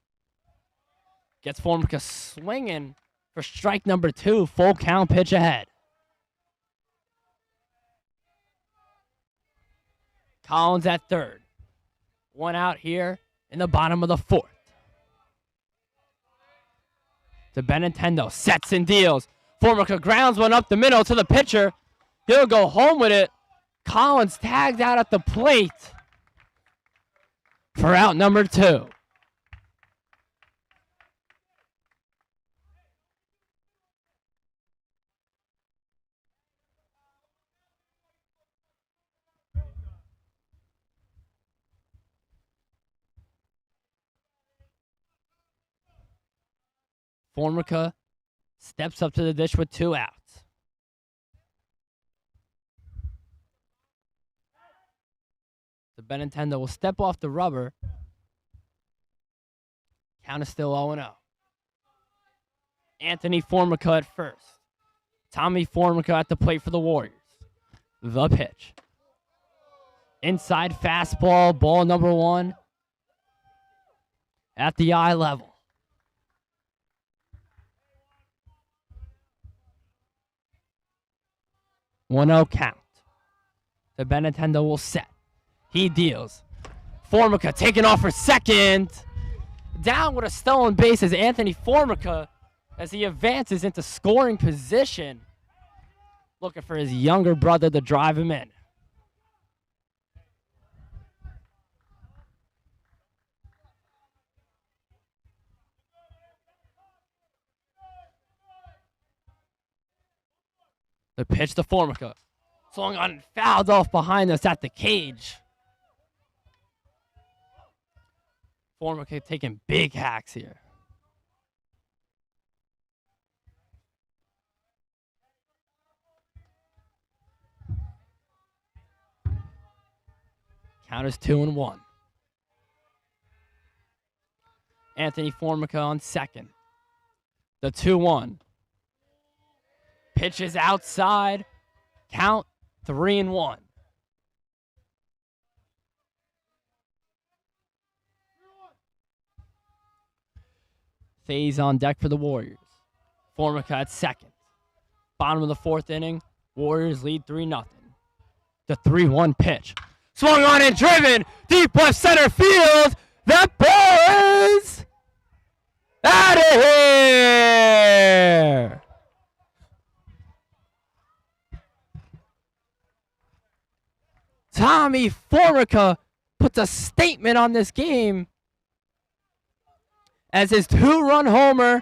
Gets Formica swinging for strike number 2. Full count pitch ahead. Collins at third. One out here in the bottom of the 4th. The Benintendi sets and deals. Formica grounds one up the middle to the pitcher. He'll go home with it. Collins tagged out at the plate for out number 2. Formica steps up to the dish with 2 outs. The Benintendi will step off the rubber. Count is still 0-0. Anthony Formica at first. Tommy Formica at the plate for the Warriors. The pitch. Inside fastball, ball number 1. At the eye level. 1-0 count. The Benintendi will set. He deals. Formica taking off for second. Down with a stolen base is Anthony Formica as he advances into scoring position. Looking for his younger brother to drive him in. The pitch to Formica. Swung on and fouled off behind us at the cage. Formica taking big hacks here. Count is 2-1. Anthony Formica on second. The 2-1. Pitch is outside. Count 3-1. Faze on deck for the Warriors. Formica at second. Bottom of the 4th inning. Warriors lead 3-0. The 3-1 pitch. Swung on and driven. Deep left center field. That ball is out of here. Tommy Formica puts a statement on this game as his 2-run homer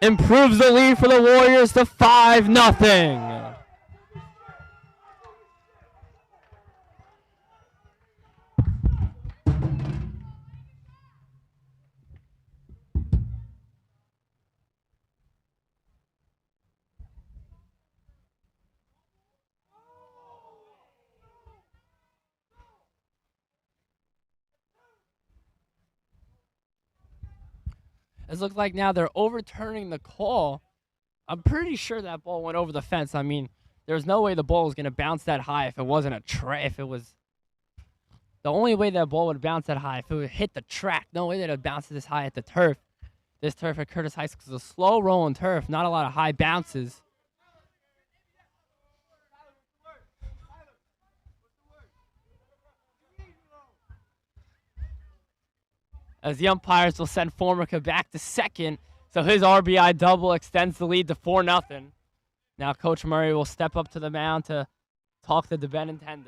improves the lead for the Warriors to 5-0. It looks like now they're overturning the call. I'm pretty sure that ball went over the fence. I mean, there's no way the ball was going to bounce that high if it wasn't a track. If it was the only way that ball would bounce that high if it would hit the track. No way that it would bounce this high at the turf. This turf at Curtis High School is a slow rolling turf, not a lot of high bounces. As the umpires will send Formica back to second, so his RBI double extends the lead to 4-0. Now Coach Murray will step up to the mound to talk to the Benintendi.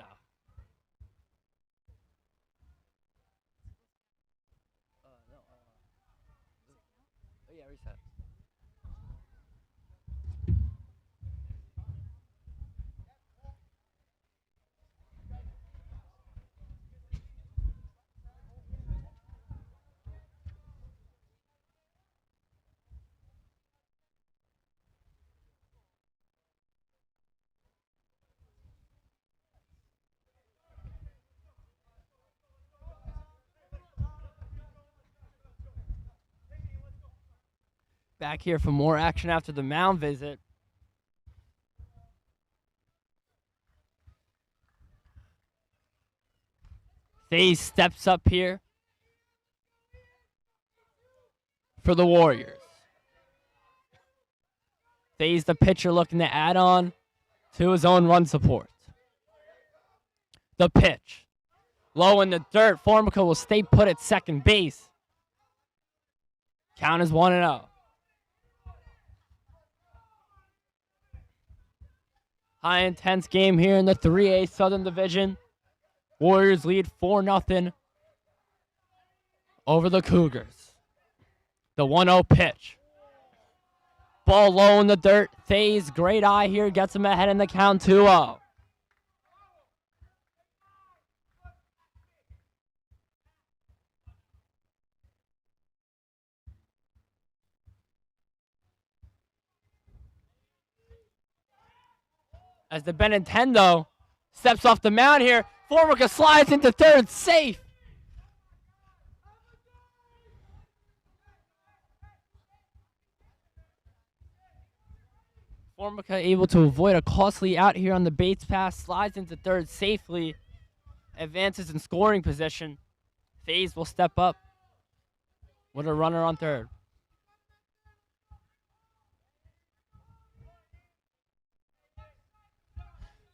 Back here for more action after the mound visit. Faze steps up here for the Warriors. Faze, the pitcher, looking to add on to his own run support. The pitch. Low in the dirt. Formica will stay put at second base. Count is 1-0. High intense game here in the 3A Southern Division. Warriors lead 4-0 over the Cougars. The 1-0 pitch. Ball low in the dirt. Thays, great eye here, gets him ahead in the count 2-0. As the Benintendo steps off the mound here, Formica slides into third, safe. Formica able to avoid a costly out here on the Bates pass, slides into third safely, advances in scoring position. Thays will step up with a runner on third.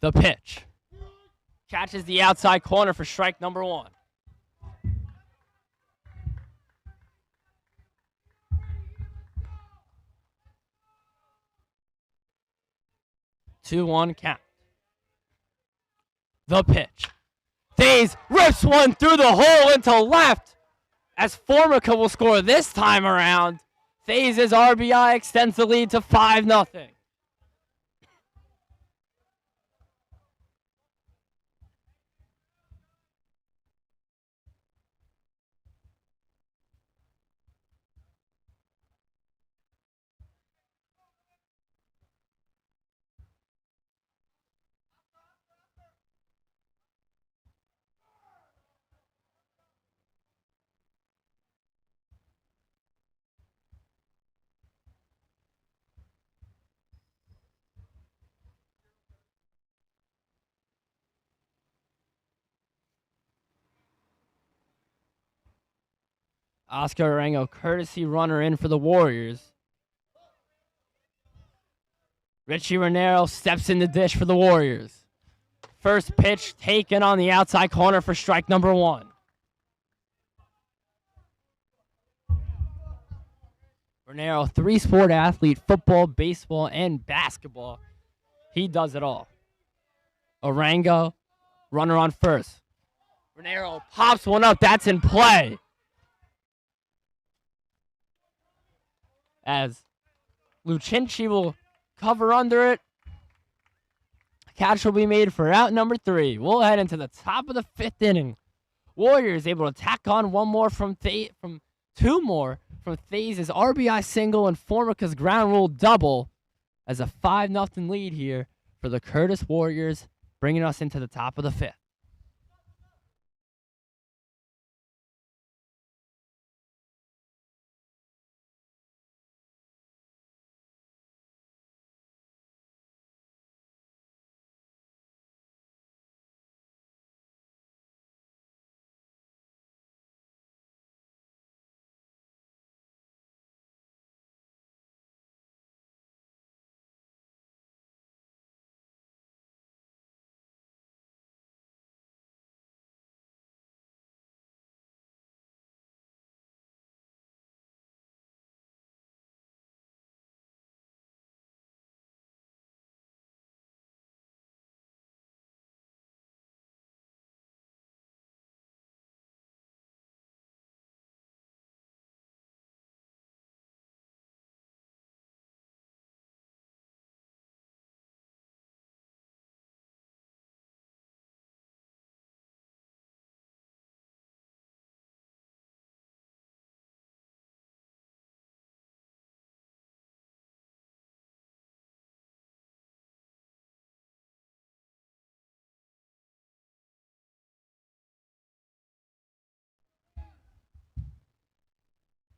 The pitch. Catches the outside corner for strike number 1. Two one count. The pitch. Thays rips one through the hole into left as Formica will score this time around. Thays' RBI extends the lead to 5-0. Oscar Arango, courtesy runner in for the Warriors. Richie Renero steps in the dish for the Warriors. First pitch taken on the outside corner for strike number 1. Renero, 3-sport athlete, football, baseball, and basketball. He does it all. Arango, runner on first. Renero pops one up. That's in play. As Luchinchi will cover under it. Catch will be made for out number 3. We'll head into the top of the 5th inning. Warriors able to tack on one more from two more from Thays' RBI single and Formica's ground rule double as a 5-0 lead here for the Curtis Warriors, bringing us into the top of the 5th.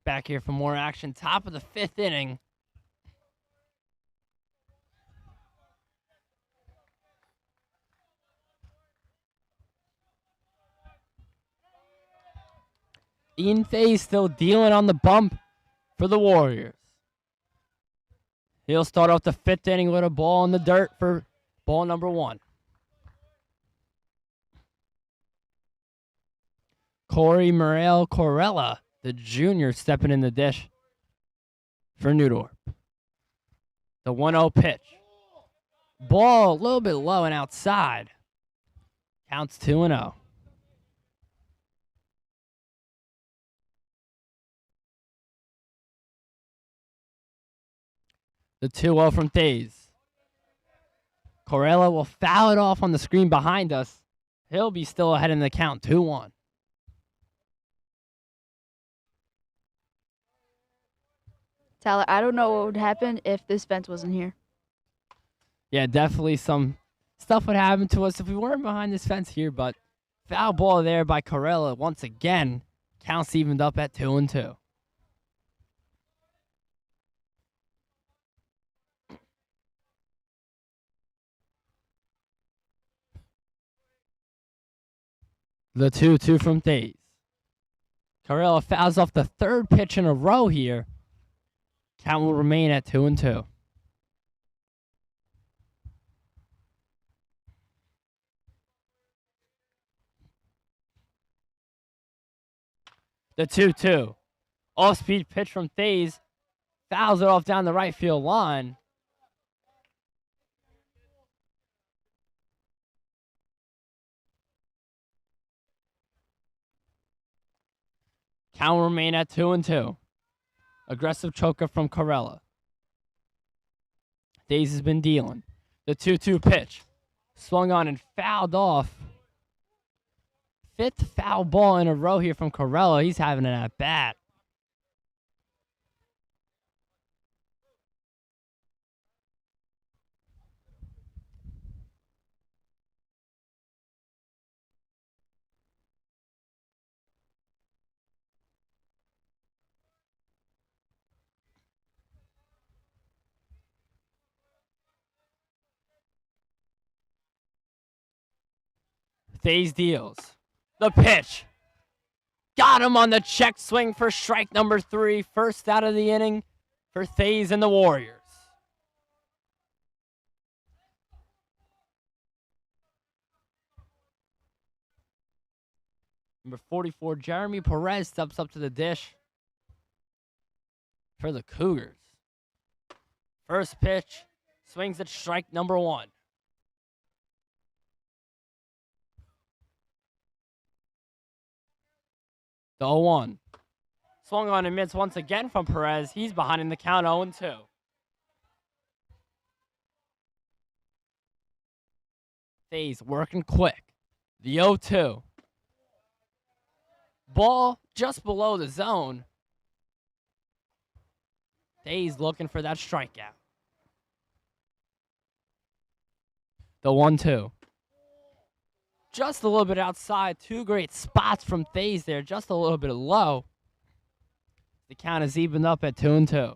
Back here for more action. Top of the 5th inning. Ian Thays still dealing on the bump for the Warriors. He'll start off the 5th inning with a ball in the dirt for ball number 1. Corey Morel Corella, the junior, stepping in the dish for New Dorp. The 1-0 pitch. Ball a little bit low and outside. Counts 2-0. The 2-0 from Thays. Corella will foul it off on the screen behind us. He'll be still ahead in the count, 2-1. Tyler, I don't know what would happen if this fence wasn't here. Yeah, definitely some stuff would happen to us if we weren't behind this fence here, but foul ball there by Corella once again. Counts evened up at 2-2. The 2-2 from Thays. Corella fouls off the third pitch in a row here. Count will remain at 2-2. The 2-2. Off-speed pitch from Thays. Fouls it off down the right field line. Count will remain at 2-2. Aggressive choker from Corella. Thays has been dealing. The 2-2 pitch. Swung on and fouled off. Fifth foul ball in a row here from Corella. He's having it at bat. Thays deals. The pitch. Got him on the check swing for strike number 3. First out of the inning for Thays and the Warriors. Number 44, Jeremy Perez steps up to the dish for the Cougars. First pitch. Swings at strike number 1. The 0-1. Swung on and missed once again from Perez. He's behind in the count 0-2. Thays working quick. The 0-2. Ball just below the zone. Thays looking for that strikeout. The 1-2. Just a little bit outside. 2 great spots from Thays there. Just a little bit low. The count is evened up at 2-2.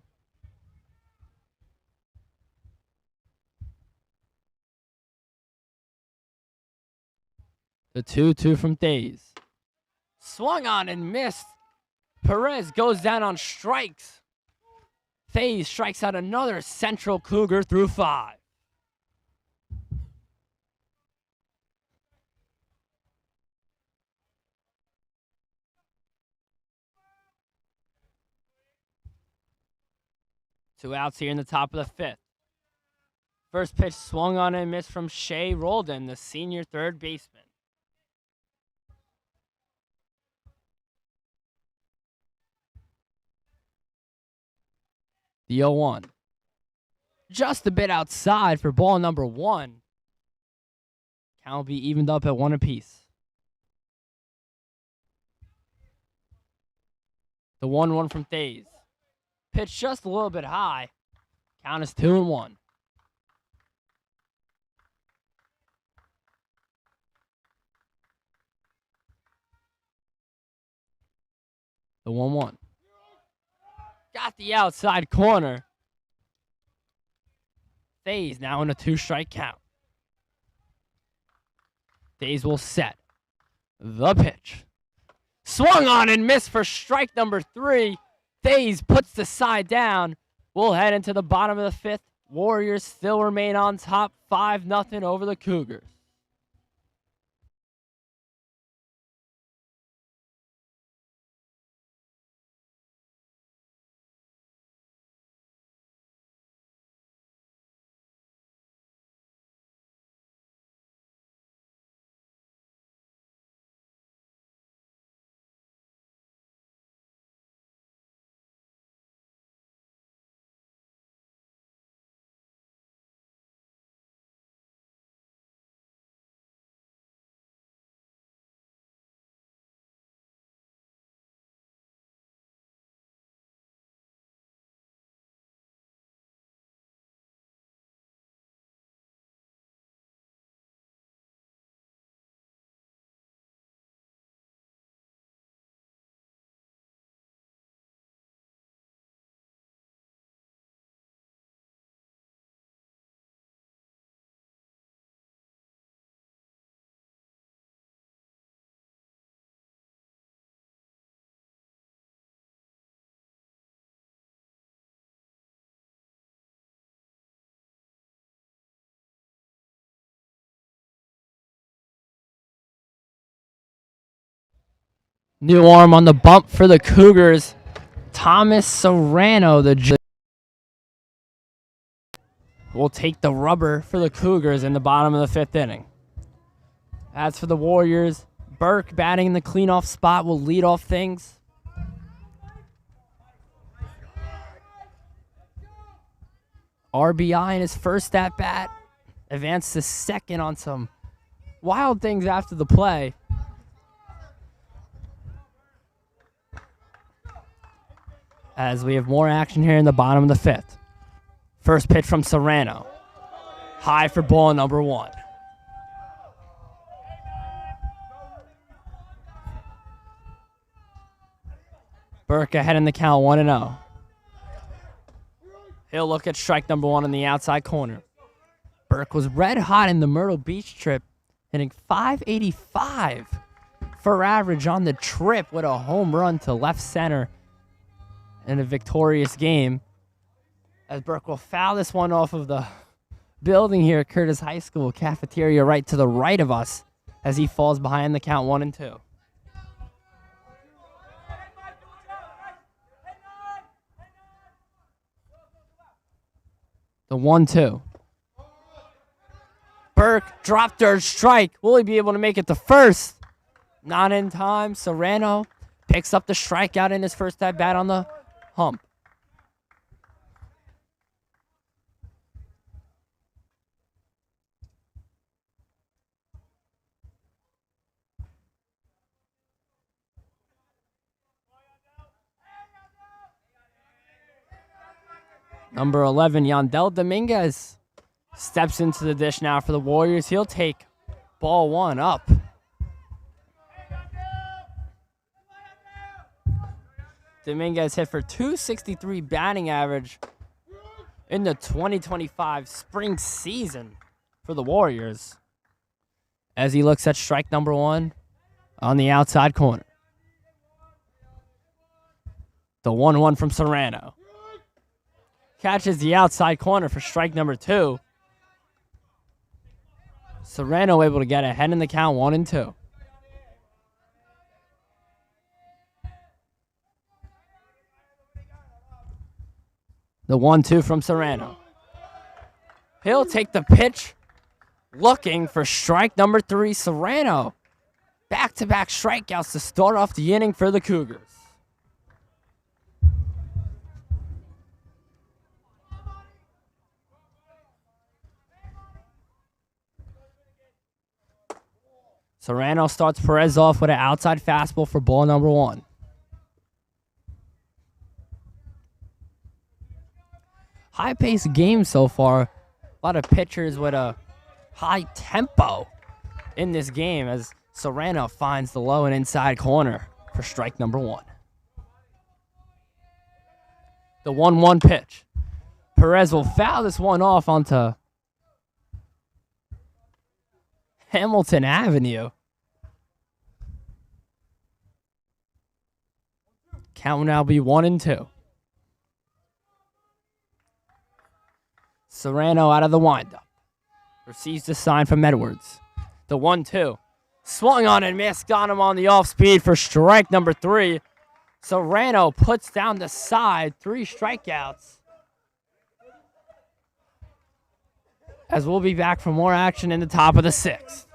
The 2-2 from Thays. Swung on and missed. Perez goes down on strikes. Thays strikes out another Central Cougar through 5. Two outs here in the top of the 5th. First pitch swung on and missed from Shea Roldan, the senior third baseman. The 0-1. Just a bit outside for ball number 1. Count will be evened up at 1 apiece. The 1-1 from Thays. Pitch just a little bit high. Count is 2-1. The 1-1. Got the outside corner. Thays now in a 2-strike count. Thays will set. The pitch. Swung on and missed for strike number 3. Thays puts the side down. We'll head into the bottom of the 5th. Warriors still remain on top 5-0 over the Cougars. New arm on the bump for the Cougars. Thomas Serrano, will take the rubber for the Cougars in the bottom of the 5th inning. As for the Warriors, Burke batting in the cleanoff spot will lead off things. RBI in his first at bat. Advanced to second on some wild things after the play. As we have more action here in the bottom of the 5th. First pitch from Serrano. High for ball number 1. Burke ahead in the count 1-0. He'll look at strike number 1 in the outside corner. Burke was red hot in the Myrtle Beach trip, hitting .585 for average on the trip with a home run to left center in a victorious game. As Burke will foul this one off of the building here at Curtis High School cafeteria right to the right of us as he falls behind the count 1-2. The 1-2. Burke dropped third strike. Will he be able to make it to first? Not in time. Serrano picks up the strikeout in his first at bat on the hump. Number 11, Yandel Dominguez, steps into the dish now for the Warriors. He'll take ball 1 up. Dominguez hit for .263 batting average in the 2025 spring season for the Warriors. As he looks at strike number 1 on the outside corner. The 1-1 from Serrano. Catches the outside corner for strike number 2. Serrano able to get ahead in the count 1-2. The 1-2 from Serrano. He'll take the pitch, looking for strike number 3. Serrano. Back-to-back strikeouts to start off the inning for the Cougars. Serrano starts Perez off with an outside fastball for ball number 1. High-paced game so far. A lot of pitchers with a high tempo in this game as Serrano finds the low and inside corner for strike number 1. The 1-1 pitch. Perez will foul this one off onto Hamilton Avenue. Count will now be 1-2. Serrano out of the windup. Receives the sign from Edwards. The 1-2. Swung on and missed on him on the off speed for strike number 3. Serrano puts down the side. 3 strikeouts. As we'll be back for more action in the top of the 6th.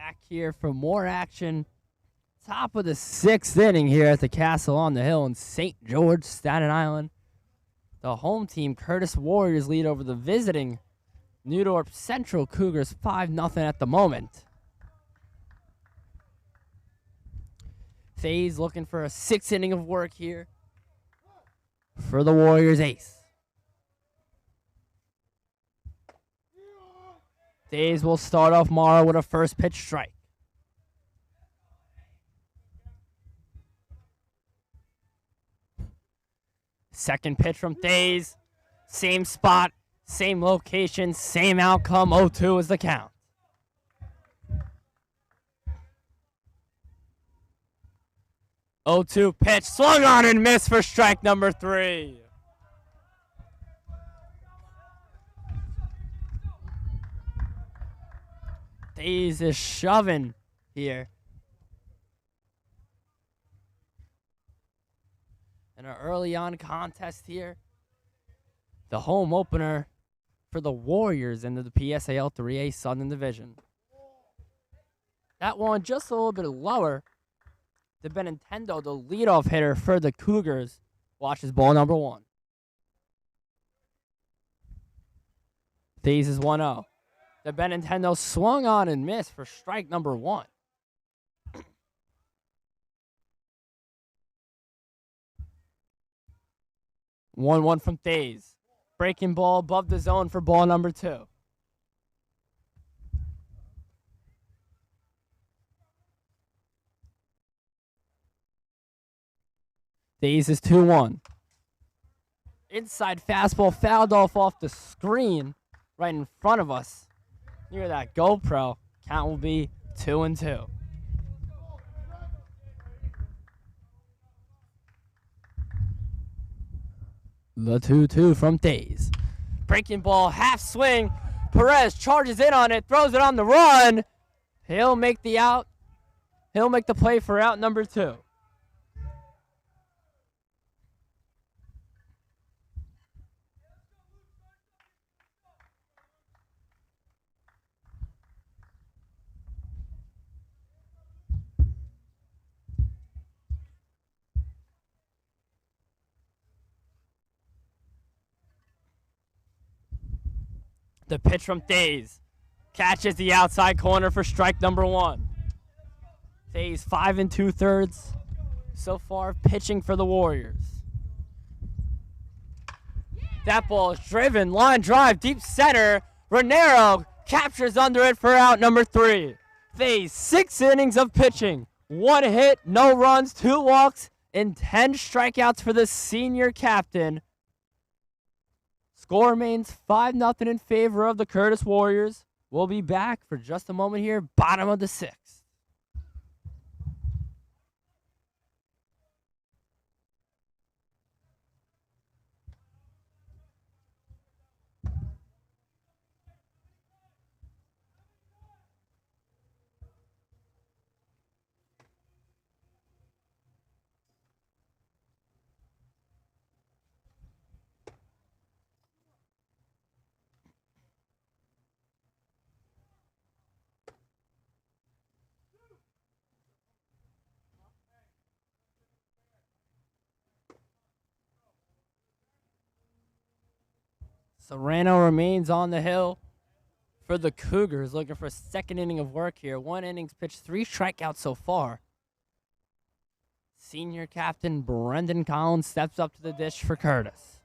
Back here for more action. Top of the 6th inning here at the Castle on the Hill in St. George, Staten Island. The home team, Curtis Warriors, lead over the visiting New Dorp Central Cougars 5-0 at the moment. Faze looking for a 6th inning of work here for the Warriors ace. Faze will start off Morrow with a first pitch strike. Second pitch from Days. Same spot, same location, same outcome. 0-2 is the count. Oh, 2 pitch, swung on and missed for strike number 3. Days is shoving here. In an early on contest here. The home opener for the Warriors into the PSAL 3A Southern Division. That one just a little bit lower. The Benintendo, the leadoff hitter for the Cougars, watches ball number 1. These is 1-0. The Benintendo swung on and missed for strike number 1. One from Days. Breaking ball above the zone for ball number 2. Days is 2-1. Inside fastball fouled off the screen right in front of us. Near that GoPro. Count will be 2-2. The 2-2 from Days. Breaking ball, half swing. Perez charges in on it, throws it on the run. He'll make the out. He'll make the play for out number 2. The pitch from Days. Catches the outside corner for strike number 1. Days 5 2/3 so far pitching for the Warriors. That ball is driven. Line drive, deep center. Ranero captures under it for out number 3. Days 6 innings of pitching. 1 hit, no runs, 2 walks, and 10 strikeouts for the senior captain. Score remains 5-0 in favor of the Curtis Warriors. We'll be back for just a moment here, bottom of the 6th. Serrano remains on the hill for the Cougars, looking for a 2nd inning of work here. 1 innings pitched, 3 strikeouts so far. Senior captain Brendan Collins steps up to the dish for Curtis.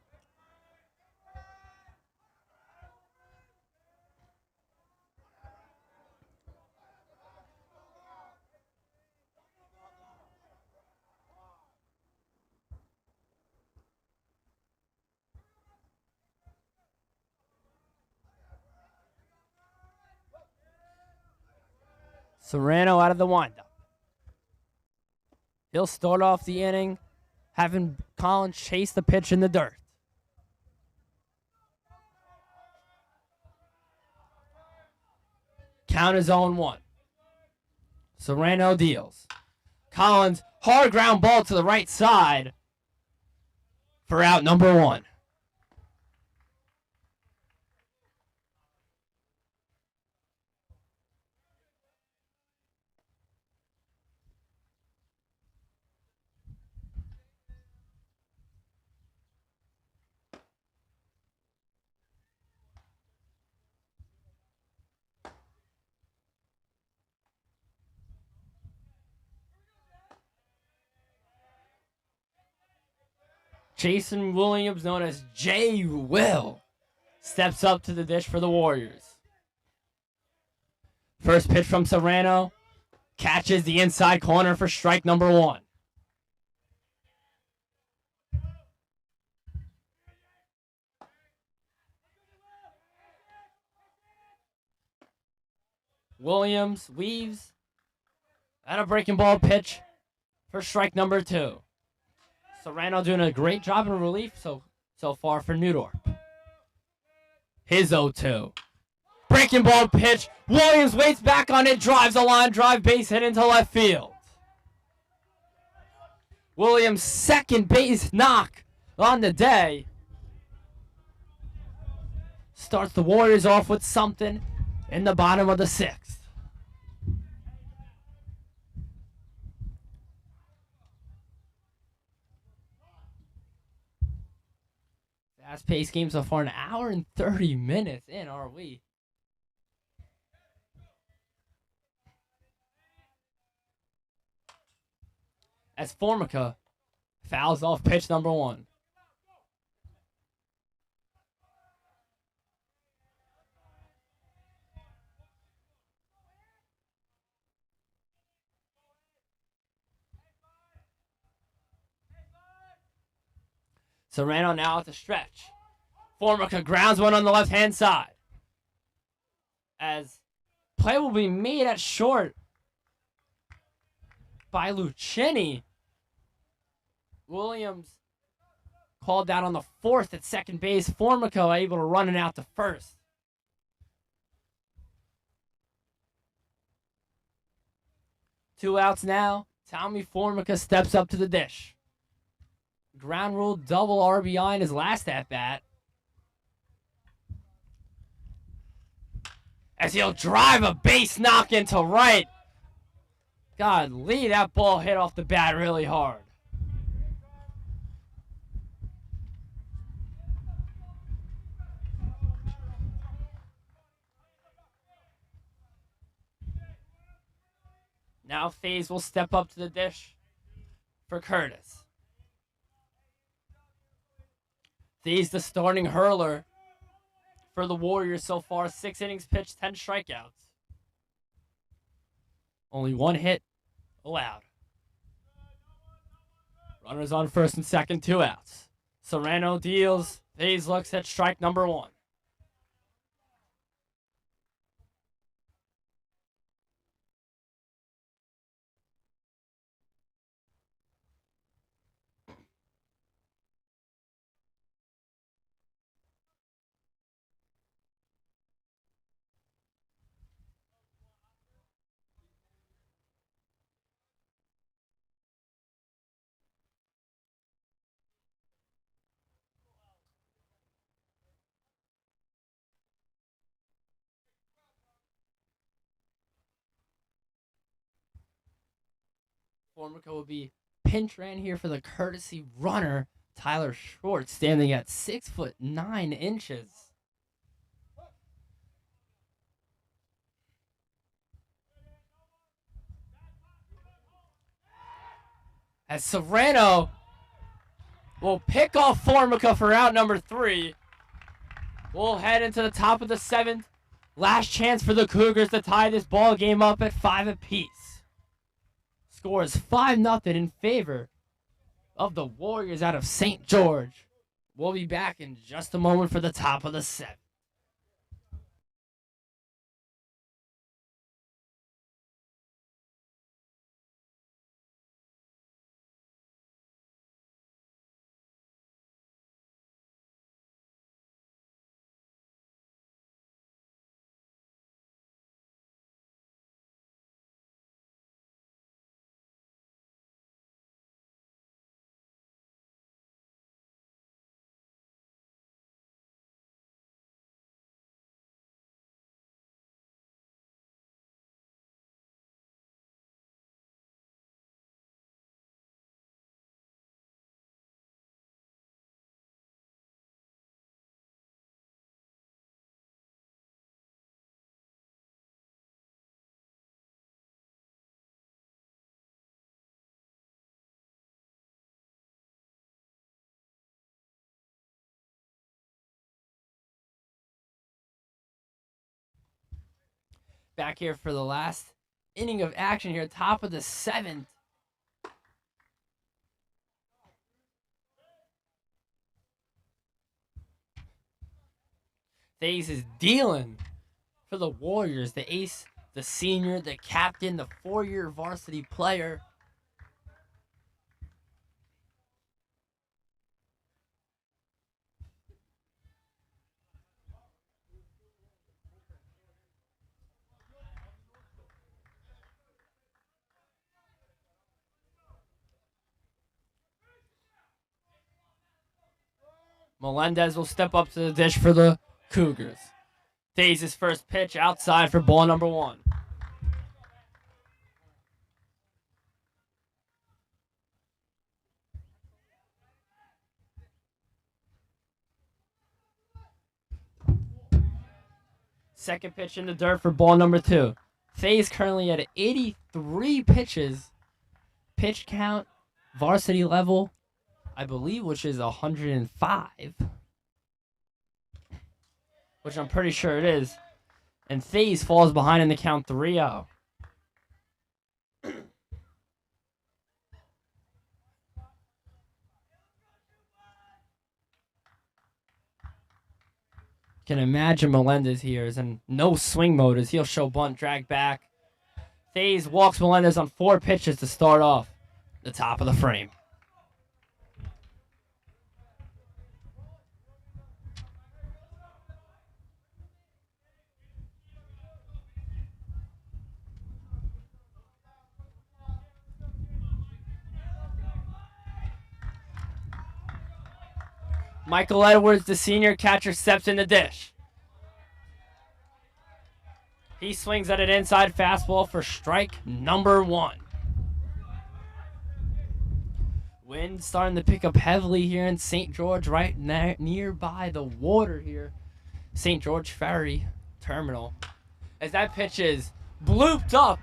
Serrano out of the windup. He'll start off the inning having Collins chase the pitch in the dirt. Count is 0-1. Serrano deals. Collins, hard ground ball to the right side for out number 1. Jason Williams, known as J. Will, steps up to the dish for the Warriors. First pitch from Serrano. Catches the inside corner for strike number 1. Williams weaves. And a breaking ball pitch for strike number 2. Serrano doing a great job in relief so far for New Dorp. His 0-2. Breaking ball pitch. Williams waits back on it, drives a line drive, base hit into left field. Williams' second base knock on the day. Starts the Warriors off with something in the bottom of the 6th. Fast-paced game so far, an hour and 30 minutes in, are we? As Formica fouls off pitch number 1. Serrano now at the stretch. Formica grounds one on the left-hand side. As play will be made at short by Lucchini. Williams called down on the 4th at second base. Formica able to run it out to first. Two outs now. Tommy Formica steps up to the dish. Ground rule double RBI in his last at-bat. As he'll drive a base knock into right. Golly, that ball hit off the bat really hard. Now FaZe will step up to the dish for Curtis. FaZe the starting hurler for the Warriors so far. 6 innings pitched, 10 strikeouts. Only 1 hit allowed. Runners on first and second, 2 outs. Serrano deals. FaZe looks at strike number 1. Formica will be pinch ran here for the courtesy runner, Tyler Short, standing at 6'9". As Serrano will pick off Formica for out number 3. We'll head into the top of the 7th. Last chance for the Cougars to tie this ball game up at 5 apiece. Score is 5-0 in favor of the Warriors out of St. George. We'll be back in just a moment for the top of the 7th. Back here for the last inning of action here, top of the 7th. Thays is dealing for the Warriors. The ace, the senior, the captain, the 4-year varsity player. Melendez will step up to the dish for the Cougars. Thays' first pitch outside for ball number 1. Second pitch in the dirt for ball number 2. Thays currently at 83 pitches. Pitch count, varsity level, I believe, which is 105. Which I'm pretty sure it is. And Thays falls behind in the count 3-0. Can imagine Melendez here is in no swing mode as he'll show bunt, drag back. Thays walks Melendez on 4 pitches to start off the top of the frame. Michael Edwards, the senior catcher, steps in the dish. He swings at an inside fastball for strike number 1. Wind starting to pick up heavily here in St. George, right nearby the water here. St. George Ferry Terminal. As that pitch is blooped up,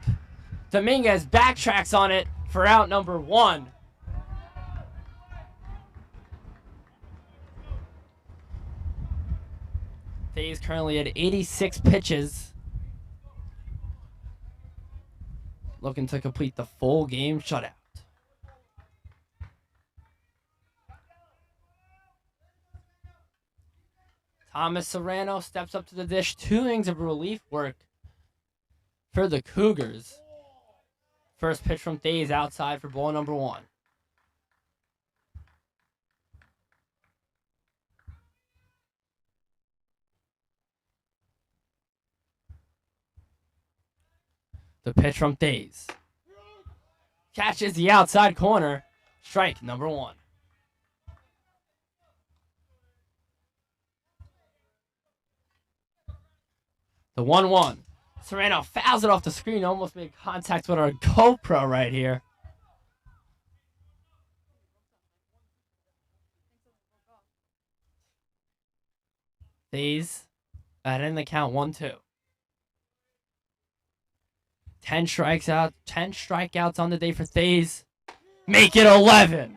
Dominguez backtracks on it for out number 1. Thays currently at 86 pitches. Looking to complete the full game shutout. Thomas Serrano steps up to the dish. 2 innings of relief work for the Cougars. First pitch from Thays outside for ball number 1. The pitch from Thays. Catches the outside corner. Strike number 1. The 1-1. Serrano fouls it off the screen. Almost made contact with our GoPro right here. Thays in the count 1-2. 10 strikeouts on the day for Thays. Make it 11.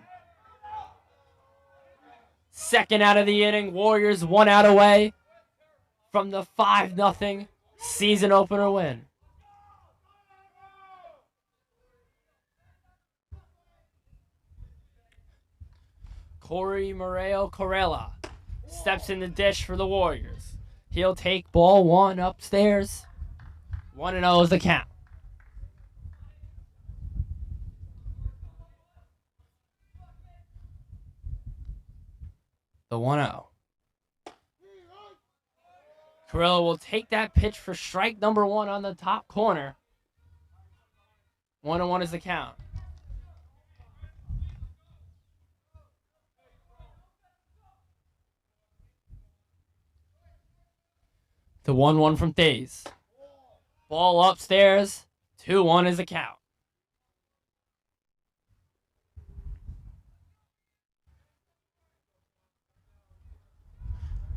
Second out of the inning. Warriors 1 out away from the 5-0 season opener win. Corey Moreo Corella steps in the dish for the Warriors. He'll take ball 1 upstairs. 1-0 is the count. The 1-0. Corella will take that pitch for strike number 1 on the top corner. 1-1 is the count. The 1-1 from Thays. Ball upstairs. 2-1 is the count.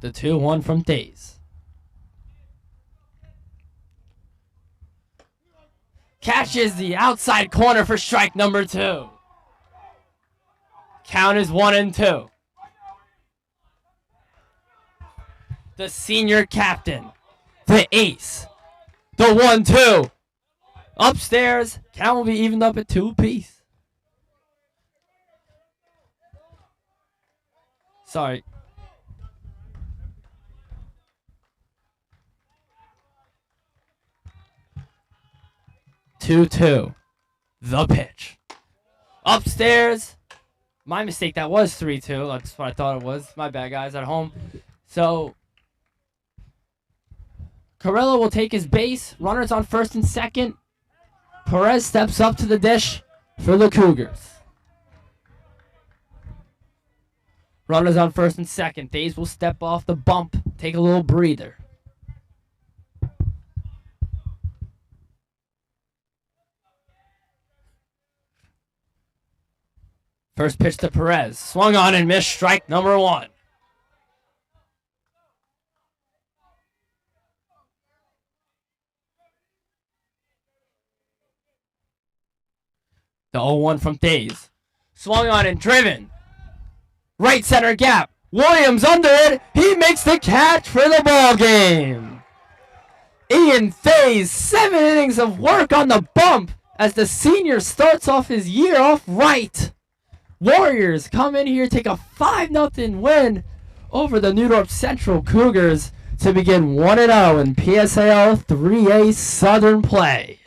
The 2-1 from Thays. Catches the outside corner for strike number 2. Count is 1-2. The senior captain, the ace, The 1-2. Upstairs. Count will be evened up at 2 apiece. Sorry. Two. The pitch. Upstairs. My mistake. That was 3-2. That's what I thought it was. My bad, guys, at home. So, Carrillo will take his base. Runners on first and second. Perez steps up to the dish for the Cougars. Runners on first and second. Days will step off the bump. Take a little breather. First pitch to Perez. Swung on and missed. Strike number 1. The 0-1 from Days. Swung on and driven. Right center gap. Williams under it. He makes the catch for the ball game. Ian Faye's 7 innings of work on the bump as the senior starts off his year off right. Warriors come in here, take a 5-0 win over the New Dorp Central Cougars to begin 1-0 in PSAL 3A Southern play.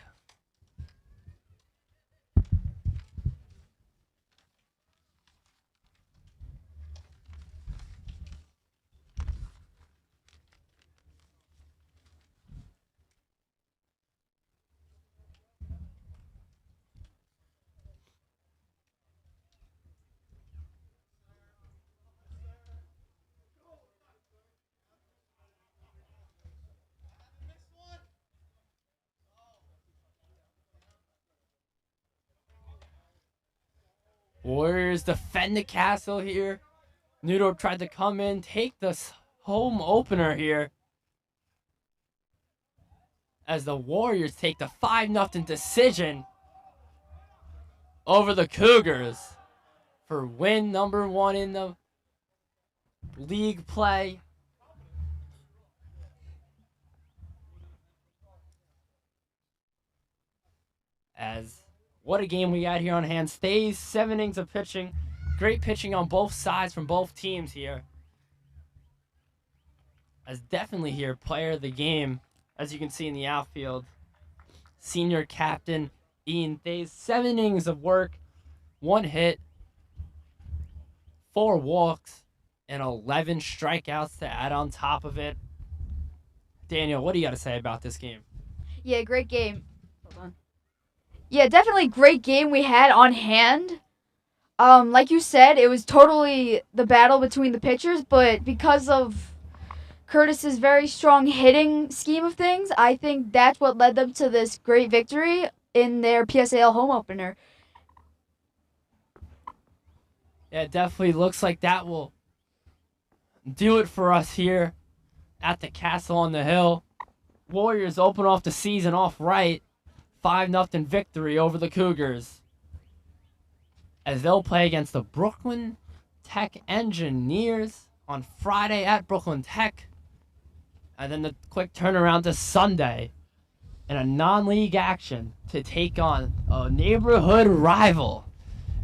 Warriors defend the castle here. New Dorp tried to come in, take the home opener here. As the Warriors take the 5-0 decision over the Cougars for win number 1 in the league play. As what a game we got here on hand. Stays 7 innings of pitching. Great pitching on both sides from both teams here. As definitely here, player of the game, as you can see in the outfield. Senior captain Ian Thays. 7 innings of work, 1 hit, 4 walks, and 11 strikeouts to add on top of it. Daniel, what do you got to say about this game? Yeah, great game. Hold on. Yeah, definitely great game we had on hand. Like you said, it was totally the battle between the pitchers, but because of Curtis's very strong hitting scheme of things, I think that's what led them to this great victory in their PSAL home opener. Yeah, it definitely looks like that will do it for us here at the Castle on the Hill. Warriors open off the season off right. 5-0 victory over the Cougars, as they'll play against the Brooklyn Tech Engineers on Friday at Brooklyn Tech. And then the quick turnaround to Sunday in a non-league action to take on a neighborhood rival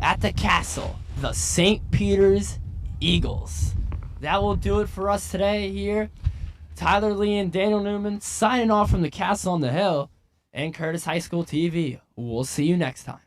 at the Castle, the St. Peter's Eagles. That will do it for us today here. Tyler Lee and Daniel Newman signing off from the Castle on the Hill and Curtis High School TV. We'll see you next time.